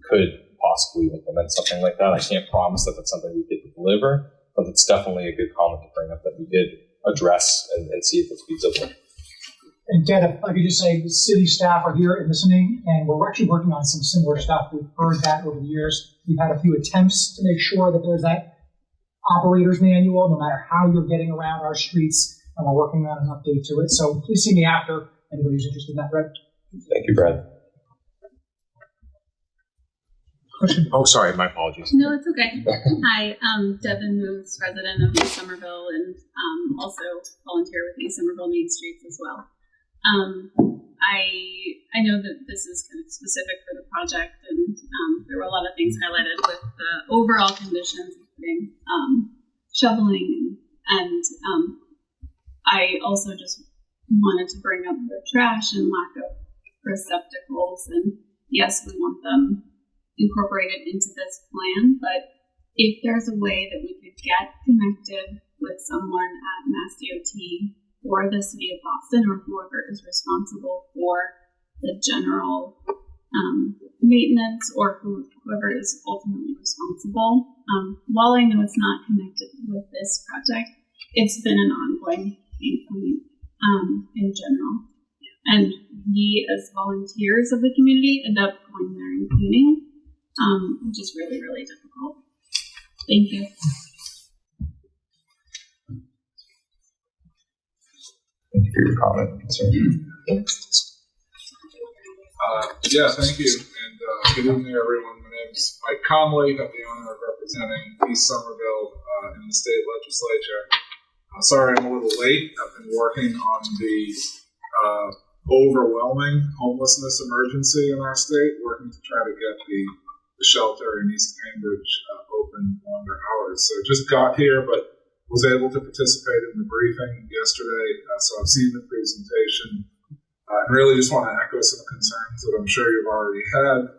could possibly implement something like that. I can't promise that that's something we could deliver, but it's definitely a good comment to bring up that we did address and see if it's feasible. And Ted, if I could just say, the city staff are here and listening, and we're actually working on some similar stuff. We've heard that over the years. We've had a few attempts to make sure that there's that operator's manual, no matter how you're getting around our streets, and we're working on an update to it. So please see me after anybody who's interested in that, Brett. Thank you, Brad. Question? Oh, sorry, my apologies. No, it's okay. Hi, Devin Moose, resident of East Somerville, and also volunteer with East Somerville Main Streets as well. I know that this is kind of specific for the project, and there were a lot of things highlighted with the overall conditions, including shoveling, and I also just wanted to bring up the trash and lack of receptacles, and yes, we want them incorporated into this plan, but if there's a way that we could get connected with someone at MassDOT or the city of Boston or whoever is responsible for the general maintenance or whoever is ultimately responsible, while I know it's not connected with this project, it's been an ongoing pain point in general. And we as volunteers of the community end up going there and cleaning, which is really, really difficult. Thank you. Thank you for your comment. Yeah, thank you. And good evening, everyone. My name is Mike Conley. I have the honor of representing East Somerville in the state legislature. Sorry I'm a little late. I've been working on the overwhelming homelessness emergency in our state, working to try to get the shelter in East Cambridge open longer hours. So just got here, but was able to participate in the briefing yesterday. So I've seen the presentation. And really just want to echo some concerns that I'm sure you've already had.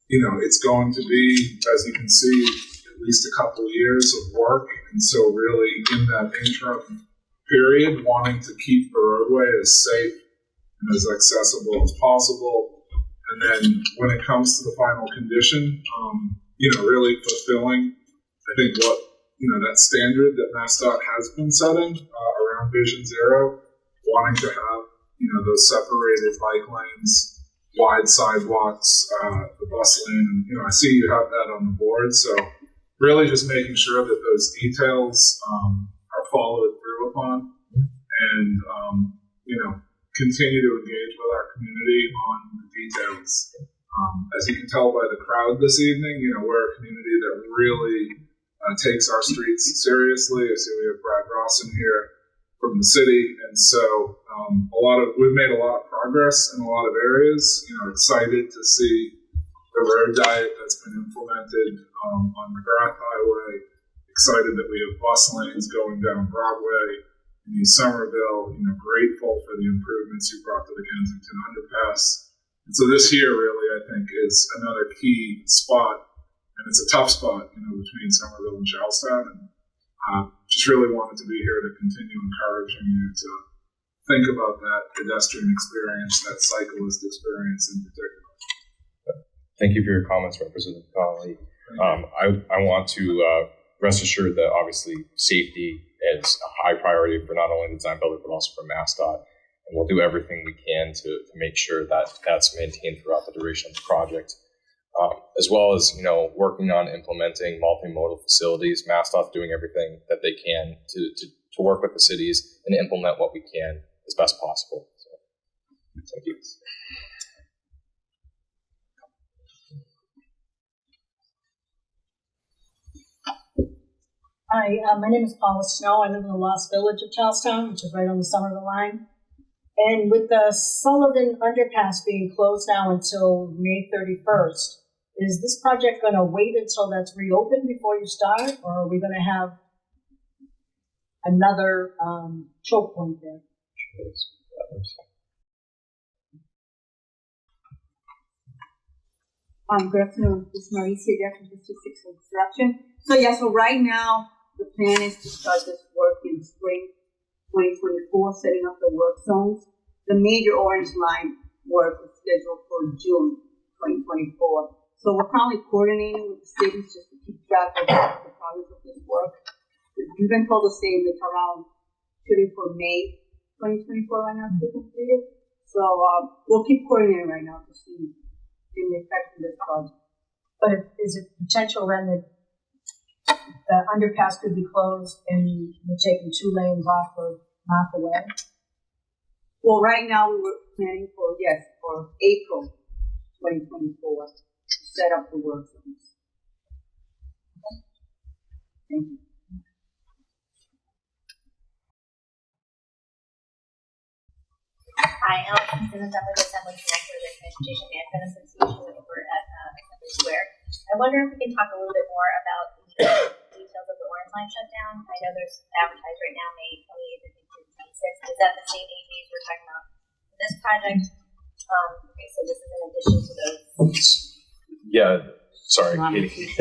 You know, it's going to be, as you can see, at least a couple of years of work. And so really in that interim period, wanting to keep the roadway as safe and as accessible as possible. And then when it comes to the final condition, really fulfilling, I think, what, that standard that MassDOT has been setting around Vision Zero, wanting to have, those separated bike lanes, wide sidewalks, the bus lane. I see you have that on the board. So really just making sure that those details are followed through upon, and continue to engage with our community on the details. As you can tell by the crowd this evening, we're a community that really takes our streets seriously. I see we have Brad Rawson here from the city, and so we've made a lot of progress in a lot of areas. Excited to see the road diet that's been implemented on McGrath Highway. Excited that we have bus lanes going down Broadway in East Somerville. Grateful for the improvements you brought to the Kensington Underpass. And so this here really, I think, is another key spot, and it's a tough spot, between Somerville and Charlestown. And just really wanted to be here to continue encouraging you to think about that pedestrian experience, that cyclist experience in particular. Thank you for your comments, Representative Connolly. I want to rest assured that obviously safety is a high priority for not only the design builder but also for MassDOT, and we'll do everything we can to make sure that that's maintained throughout the duration of the project, as well as working on implementing multimodal facilities. MassDOT's doing everything that they can to work with the cities and implement what we can as best possible. So, thank you. Hi, my name is Paula Snow. I live in the Lost Village of Charlestown, which is right on the Somerville line. And with the Sullivan Underpass being closed now until May 31st, is this project going to wait until that's reopened before you start, or are we going to have another choke point there? Good afternoon. This is Mauricia here from District 6 Construction. So right now, the plan is to start this work in spring 2024, setting up the work zones. The major orange line work is scheduled for June 2024. So we're currently coordinating with the cities just to keep track of the progress of this work. We've been told the same, it's around shooting for May 2024 right now to be completed. So we'll keep coordinating right now to see the effect of this project. But is it potential then that the underpass could be closed and you're taking 2 lanes off of Maffa Way? Well, right now we were planning for April 2024 to set up the work zones. Okay. Thank you. Hi, Ellen Simpson, Assembly Connector with the Transportation Management Association over at Assembly Square. I wonder if we can talk a little bit more about the details of the Orange Line shutdown. I know there's advertised right now May 28th and 26th. Is that the same AGs we're talking about for this project? Okay, so this is in addition to those. Yeah, sorry, Katie.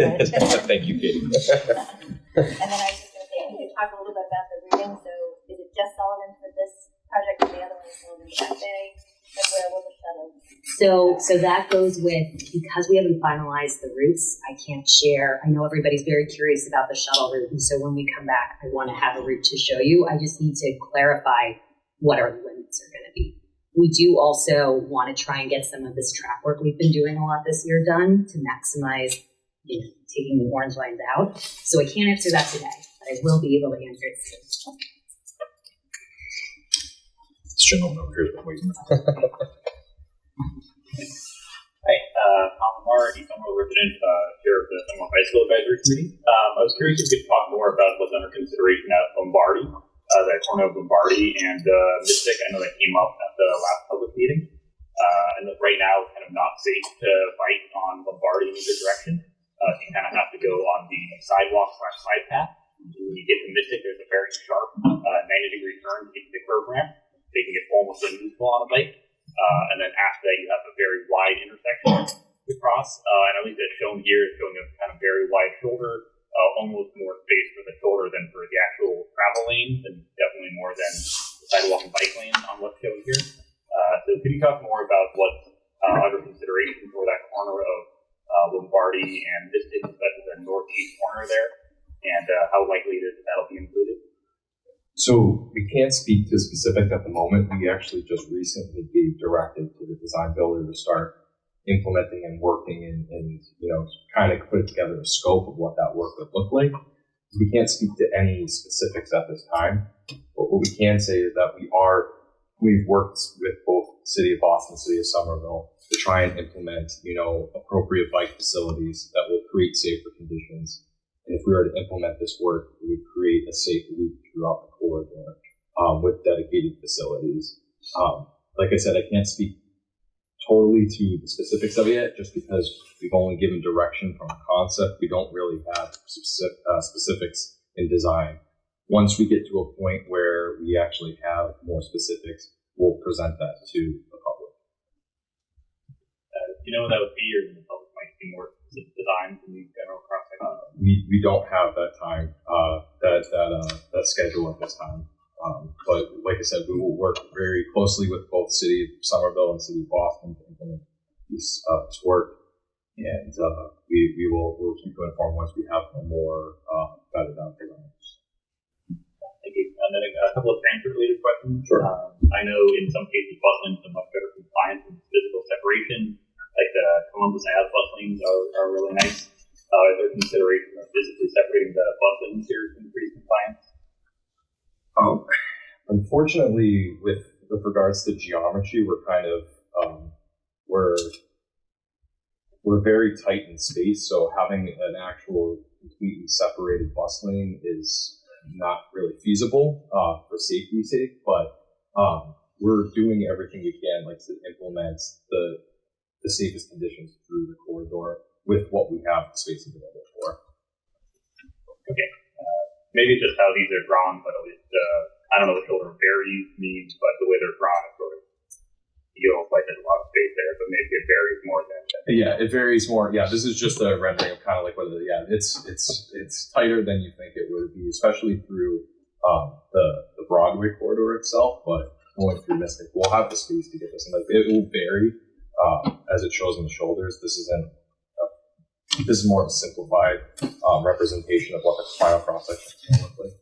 Thank you, Katie. And then I was just going to say, if you could talk a little bit about the routing. So is it just Sullivan for this project and the other one is Sullivan that day? And where will the shuttle? So that goes with, because we haven't finalized the routes, I can't share. I know everybody's very curious about the shuttle route, and so when we come back, I want to have a route to show you. I just need to clarify what our limits are going to be. We do also want to try and get some of this track work we've been doing a lot this year done to maximize, taking the orange lines out. So I can't answer that today, but I will be able to answer it soon. This gentleman over here has been waiting. Hi, I'm Lamar, Eastover resident, chair of the Somerville High School Advisory Committee. I was curious if you could talk more about what's under consideration at Lombardi, that corner of Lombardi and Mystic. I know that came up at the last public meeting. And that right now it's kind of not safe to bike on Lombardi in either direction. So you kind of have to go on the sidewalk/side path. When you get to Mystic, there's a very sharp 90-degree turn to get to the curb ramp. They can get almost invisible on a bike. And then after that, you have a very wide intersection to cross. And at least as shown here, it's showing a kind of very wide shoulder, almost more space for the shoulder than for the actual travel lanes, and definitely more than the sidewalk and bike lane on what's shown here. So could you talk more about what's under consideration for that corner of Lombardi and Mystic, especially the northeast corner there, and how likely it is that that'll be included? So we can't speak to specifics at the moment. We actually just recently gave directive to the design builder to start implementing and working and kind of put together a scope of what that work would look like. We can't speak to any specifics at this time, but what we can say is that we've worked with both the City of Boston, City of Somerville to try and implement, appropriate bike facilities that will create safer conditions. And if we were to implement this work, we would create a safe loop throughout the corridor with dedicated facilities. Like I said, I can't speak totally to the specifics of it yet, just because we've only given direction from a concept. We don't really have specifics in design. Once we get to a point where we actually have more specifics, we'll present that to the public. That would be, or the public might see more specific designs in the general cross-section? We don't have that time, that schedule at this time. But like I said, we will work very closely with both City of Somerville and City of Boston to implement this work, and we'll keep you informed once we have a more vetted out designs. Thank you. And then a couple of transit-related questions. Sure. I know in some cases bus lanes have much better compliance with physical separation. Like the Columbus Ave bus lanes are really nice. Is there consideration of physically separating the bus lanes here to increase compliance? Unfortunately, with regards to geometry, we're kind of we're very tight in space, so having an actual completely separated bus lane is not really feasible for safety's sake. But we're doing everything we can, like, to implement the safest conditions through the corridor with what we have the space available for. Okay. Maybe just how these are drawn, but at least I don't know what shoulder varies means, but the way they're drawn is sort of, like there's a lot of space there, but maybe it varies more than. Yeah, it varies more. Yeah, this is just a rendering of kind of like whether it's tighter than you think it would be, especially through the Broadway corridor itself. But going through Mystic, we'll have the space to get this, and like it will vary as it shows on the shoulders. This is more of a simplified representation of what the final cross section is going to look like.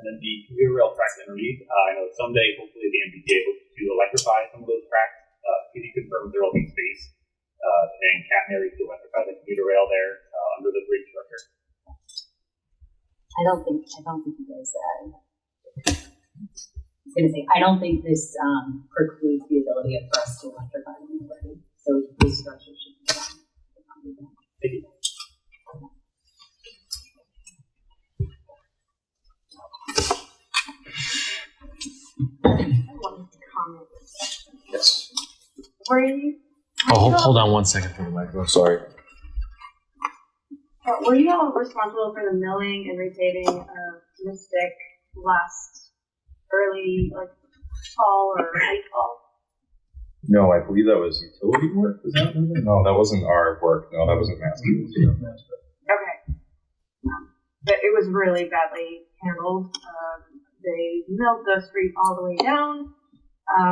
And then the commuter rail tracks underneath. I know someday, hopefully, the MBTA will to electrify some of those tracks. Can you confirm there will be space and catenary to electrify the commuter rail there under the bridge structure? I don't think you guys. I was going to say, I don't think this precludes the ability for us to electrify anybody. So this structure should be done. Thank you. Yes. Hold on 1 second for the microphone. Sorry. Were you all responsible for the milling and repaving of Mystic last early, fall or late fall? No, I believe that was utility work. Was that? No, that wasn't our work. No, that wasn't Master. Okay. But it was really badly handled. They milled the street all the way down,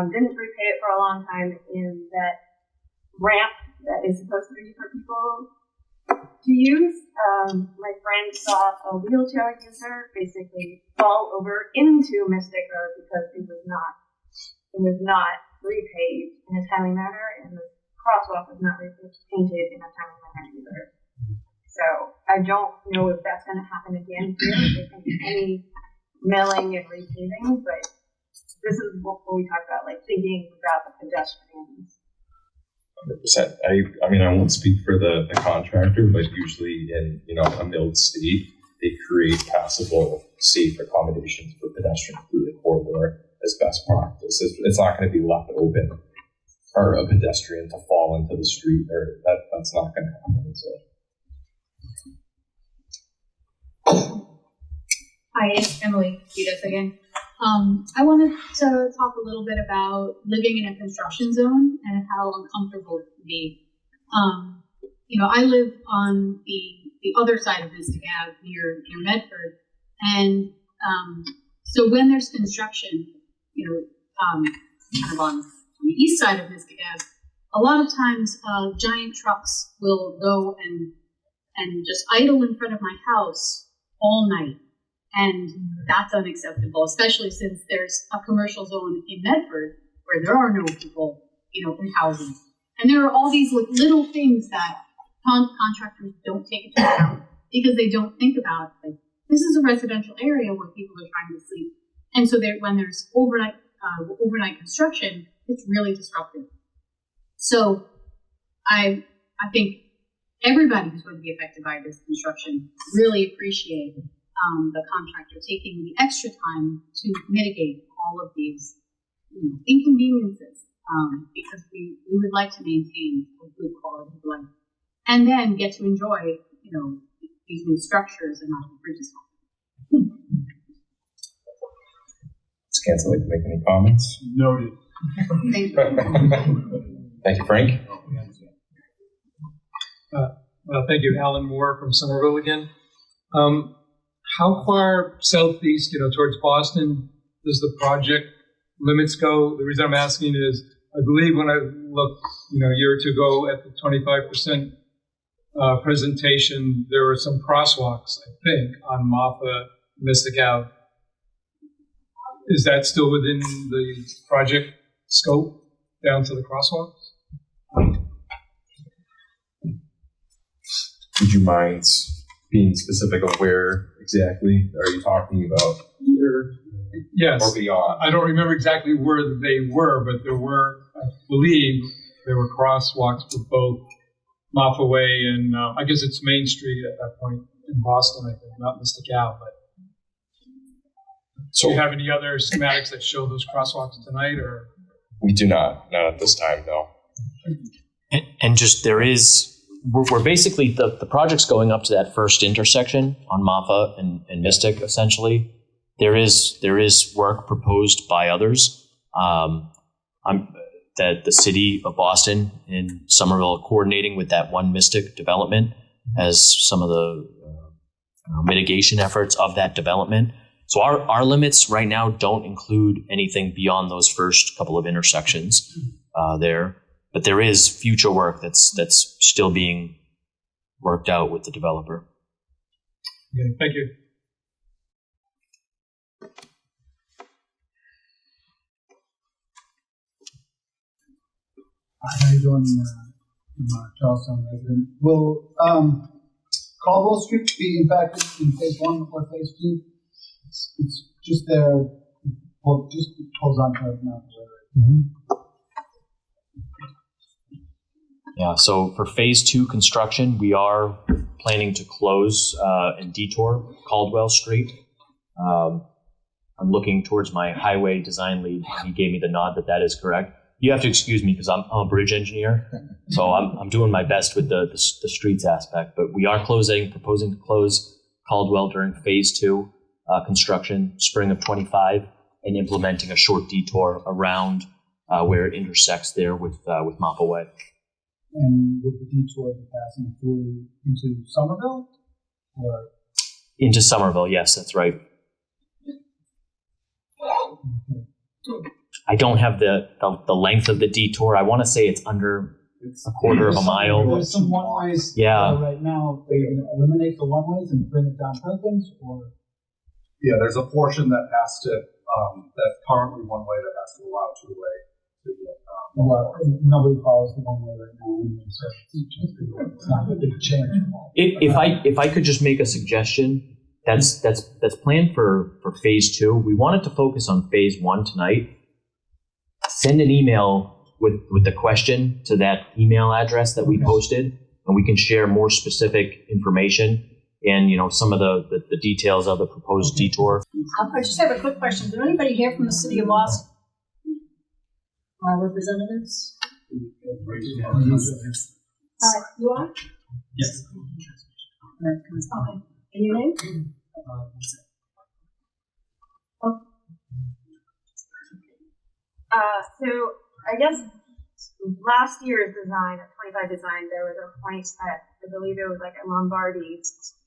didn't repay it for a long time in that ramp that is supposed to be for people to use. My friend saw a wheelchair user basically fall over into Mystic Road because it was not repaved in a timely manner, and the crosswalk was not painted in a timely manner either. So I don't know if that's going to happen again here. If there's any milling and repaving, but this is what we talked about, like thinking about the pedestrians. 100%. I won't speak for the contractor, but usually in a milled state, they create passable, safe accommodations for pedestrians through the corridor as best practice. It's not going to be left open for a pedestrian to fall into the street, or that's not going to happen. So. Hi, it's Emily Kiedis again. I wanted to talk a little bit about living in a construction zone and how uncomfortable it can be. I live on the other side of Mystic Ave near Medford, and so when there's construction, kind of on the east side of Mystic Ave, a lot of times giant trucks will go and just idle in front of my house all night. And that's unacceptable, especially since there's a commercial zone in Medford where there are no people, in housing. And there are all these little things that contractors don't take into account because they don't think about, like this is a residential area where people are trying to sleep. And so when there's overnight construction, it's really disruptive. So I think everybody who's going to be affected by this construction really appreciate the contractor taking the extra time to mitigate all of these inconveniences, because we would like to maintain a good quality of life and then get to enjoy, these new structures and not the bridges. Does council like to make any comments? Noted. Thank you. Thank you, Frank. Well, thank you, Alan Moore from Somerville again. How far southeast, towards Boston, does the project limits go? The reason I'm asking is, I believe when I looked, a year or two ago at the 25% presentation, there were some crosswalks, I think, on Maffa, Mystic Ave. Is that still within the project scope, down to the crosswalks? Would you mind being specific on where exactly are you talking about? Here? Yes. Or beyond? I don't remember exactly where they were, but there were, I believe, there were crosswalks for both Maffa Way and I guess it's Main Street at that point in Boston, I think, not Mystic Ave. But do you have any other schematics that show those crosswalks tonight, or? We do not at this time, no. And just we're basically, the project's going up to that first intersection on Maffa and Mystic, essentially. There is work proposed by others. That the city of Boston and Somerville are coordinating with that one Mystic development as some of the mitigation efforts of that development. So our limits right now don't include anything beyond those first couple of intersections there. But there is future work that's still being worked out with the developer. Okay, thank you. How you doing, Charlestown resident? Will Caldwell Street be impacted in phase 1 or phase 2? It's just there, well, just holds on to it now. Yeah, so for phase 2 construction, we are planning to close and detour Caldwell Street. I'm looking towards my highway design lead. He gave me the nod that is correct. You have to excuse me because I'm a bridge engineer, so I'm doing my best with the streets aspect. But we are proposing to close Caldwell during phase 2 construction, spring of 25, and implementing a short detour around where it intersects there with Maffa Way. And would the detour be passing through into Somerville? Or? Into Somerville, yes, that's right. I don't have the length of the detour. I want to say it's under a quarter of a mile. There's some one-ways right now. Are you going to eliminate the one-ways and bring it down Perkins? Or? Yeah, there's a portion that has to, that's currently one way that has to allow two-way. Well, nobody follows the one-way right now, so it's not a big change. If I could just make a suggestion, that's planned for phase 2. We wanted to focus on phase 1 tonight. Send an email with the question to that email address that we posted, and we can share more specific information and some of the details of the proposed detour. I just have a quick question. Is there anybody here from the city of Boston? My representatives? You are? Yes. Okay. And your name? Oh. So I guess last year's design, 25 design, there was a point at, I believe it was like a Lombardi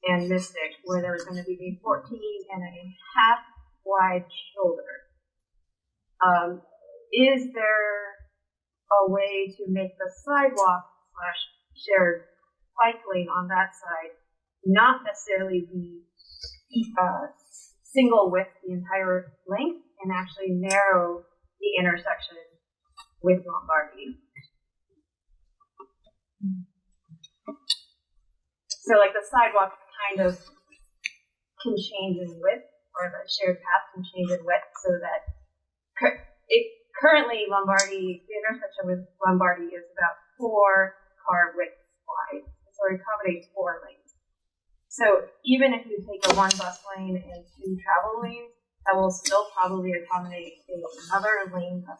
and Mystic, where there was going to be a 14 and a half wide shoulder. Is there a way to make the sidewalk / shared bike lane on that side not necessarily be single width the entire length and actually narrow the intersection with Lombardi? So like the sidewalk kind of can change in width, or the shared path can change in width, so that currently Lombardi, the intersection with Lombardi is about 4 car widths wide, so it accommodates 4 lanes. So even if you take a 1 bus lane and 2 travel lanes, that will still probably accommodate another lane of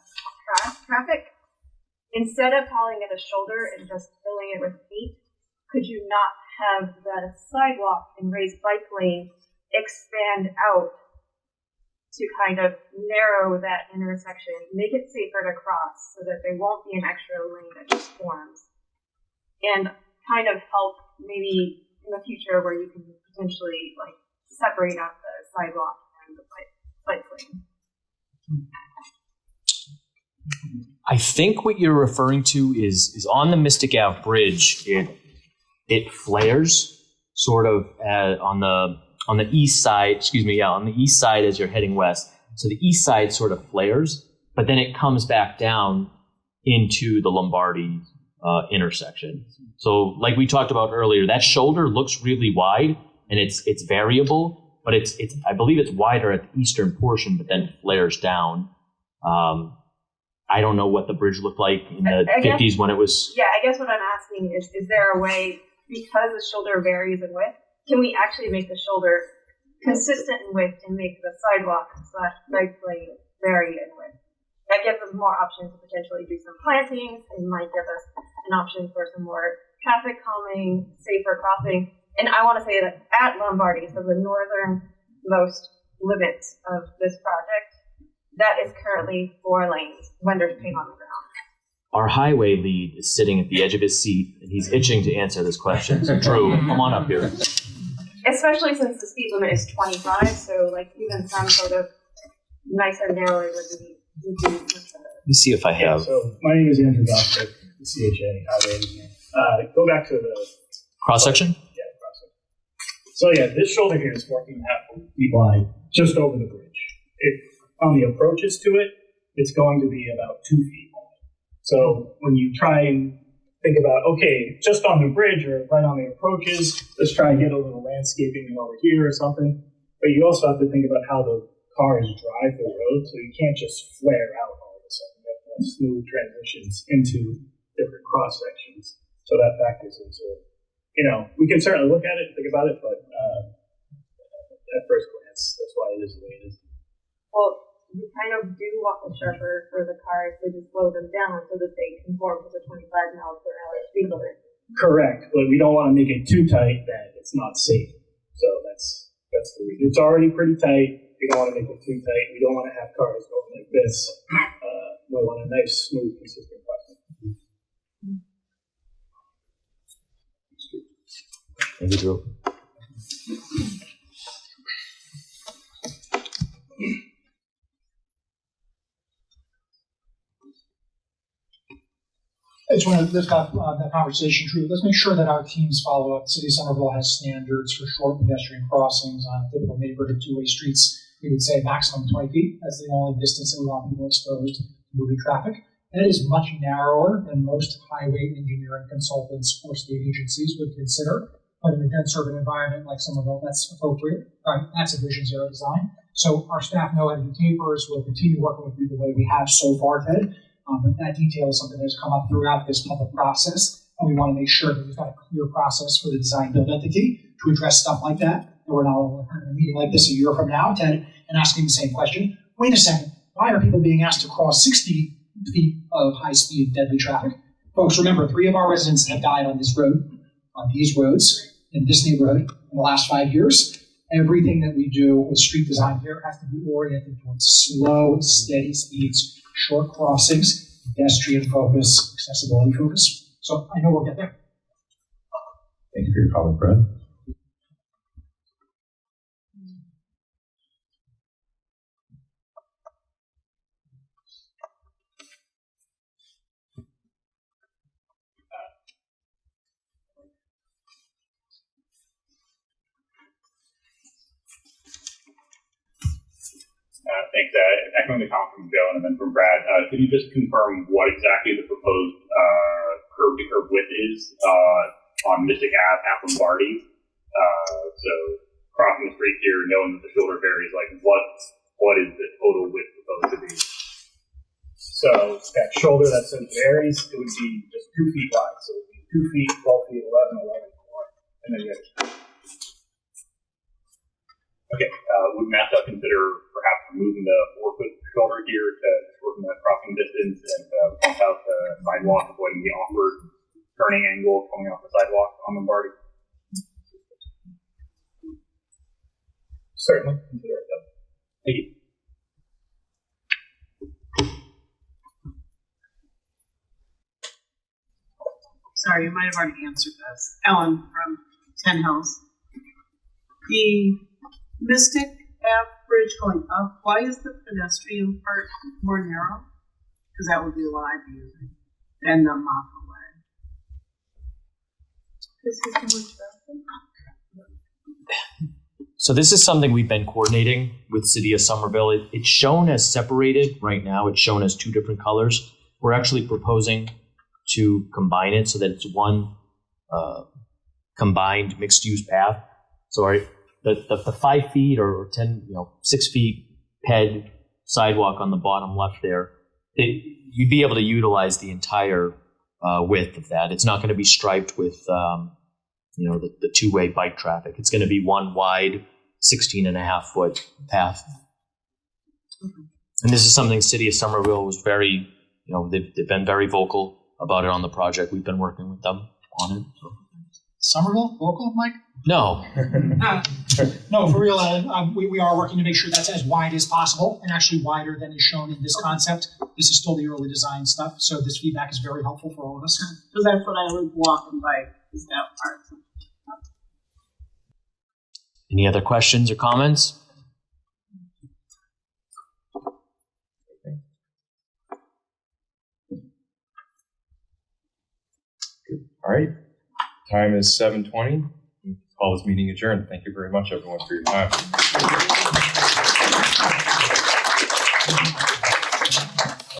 traffic. Instead of calling it a shoulder and just filling it with feet, could you not have the sidewalk and raised bike lane expand out to kind of narrow that intersection, make it safer to cross so that there won't be an extra lane that just forms, and kind of help maybe in the future where you can potentially like separate out the sidewalk and the bike lane. I think what you're referring to is on the Mystic Ave Bridge. It flares sort of on the east side. Excuse me, on the east side as you're heading west. So the east side sort of flares, but then it comes back down into the Lombardi intersection. So like we talked about earlier, that shoulder looks really wide and it's variable, but it's I believe it's wider at the eastern portion, but then flares down. I don't know what the bridge looked like in the 50s when it was. Yeah, I guess what I'm asking is there a way, because the shoulder varies in width, can we actually make the shoulder consistent in width and make the sidewalk / bike lane vary in width? That gives us more options to potentially do some plantings, and might give us an option for some more traffic calming, safer crossing. And I want to say that at Lombardi, so the northernmost limit of this project, that is currently 4 lanes when there's paint on the ground. Our highway lead is sitting at the edge of his seat, and he's itching to answer this question. So Drew, come on up here. Especially since the speed limit is 25, so like even some sort of nicer, narrower would be Let me see if I have. So my name is Andrew Dostick, the CHA highway engineer. Go back to the cross section. Yeah, cross section. So yeah, this shoulder here is 14.5 feet wide, just over the bridge. On the approaches to it, it's going to be about 2 feet wide. So when you try and think about, okay, just on the bridge or right on the approaches, let's try and get a little landscaping over here or something. But you also have to think about how the cars drive the road, so you can't just flare out all of a sudden. You have to have smooth transitions into different cross sections. So that factors into, we can certainly look at it, think about it, but at first glance, that's why it is the way it is. Well, you kind of do want the sharper for the cars to just slow them down so that they conform to the 25 miles per hour speed limit. Correct, but we don't want to make it too tight that it's not safe. So that's the reason. It's already pretty tight. We don't want to make it too tight. We don't want to have cars going like this. We want a nice, smooth, consistent crossing. Thank you, Drew. I just want to lift up that conversation, Drew. Let's make sure that our teams follow up. City of Somerville has standards for short pedestrian crossings on typical neighborhood two-way streets. We would say maximum 20 feet. That's the only distance that we want people exposed to moving traffic. And it is much narrower than most highway engineering consultants or state agencies would consider. But in a dense urban environment like Somerville, that's appropriate. Right? That's a Vision Zero design. So our staff know how to do tapers. We'll continue working with you the way we have so far, Ted. But that detail is something that's come up throughout this public process, and we want to make sure that we've got a clear process for the design-build entity to address stuff like that. And we're not having a meeting like this a year from now, Ted, and asking the same question. Wait a second, why are people being asked to cross 60 feet of high-speed, deadly traffic? Folks, remember, 3 of our residents have died on this road, on these roads, in this neighborhood in the last 5 years. Everything that we do with street design here has to be oriented towards slow, steady speeds, short crossings, pedestrian focus, accessibility focus. So I know we'll get there. Thank you for your comment, Brad. Thanks. Echoing the comment from Joe and then from Brad, could you just confirm what exactly the proposed curb-to-curb width is on Mystic Ave at Lombardi? So crossing the street here, knowing that the shoulder varies, like what is the total width supposed to be? So that shoulder that says varies, it would be just 2 feet wide. So it would be 2 feet, 12 feet, 11, 11, 4. And then you have Okay, would MassDOT consider perhaps removing the 4-foot shoulder here to shorten that crossing distance and bump out the sidewalk, avoiding the awkward turning angle coming off the sidewalk on Lombardi? certainly consider it done. Thank you. Sorry, you might have already answered this. Ellen from 10 Hills. The Mystic Ave Bridge going up, why is the pedestrian part more narrow? Because that would be the one I'd be using. And the Maffa Way. This is the one So this is something we've been coordinating with City of Somerville. It's shown as separated right now. It's shown as 2 different colors. We're actually proposing to combine it so that it's one combined mixed-use path. So the 5 feet or 10, 6 feet ped sidewalk on the bottom left there, you'd be able to utilize the entire width of that. It's not going to be striped with the 2-way bike traffic. It's going to be one wide 16.5-foot path. And this is something City of Somerville was very, they've been very vocal about it on the project. We've been working with them on it. So. Somerville, vocal, Mike? No. No, for real, Alan. We are working to make sure that's as wide as possible and actually wider than is shown in this concept. This is still the early design stuff, so this feedback is very helpful for all of us. Because that's what I would walk and bike, is that part. Any other questions or comments? All right. Time is 7:20. Call this meeting adjourned. Thank you very much, everyone, for your time.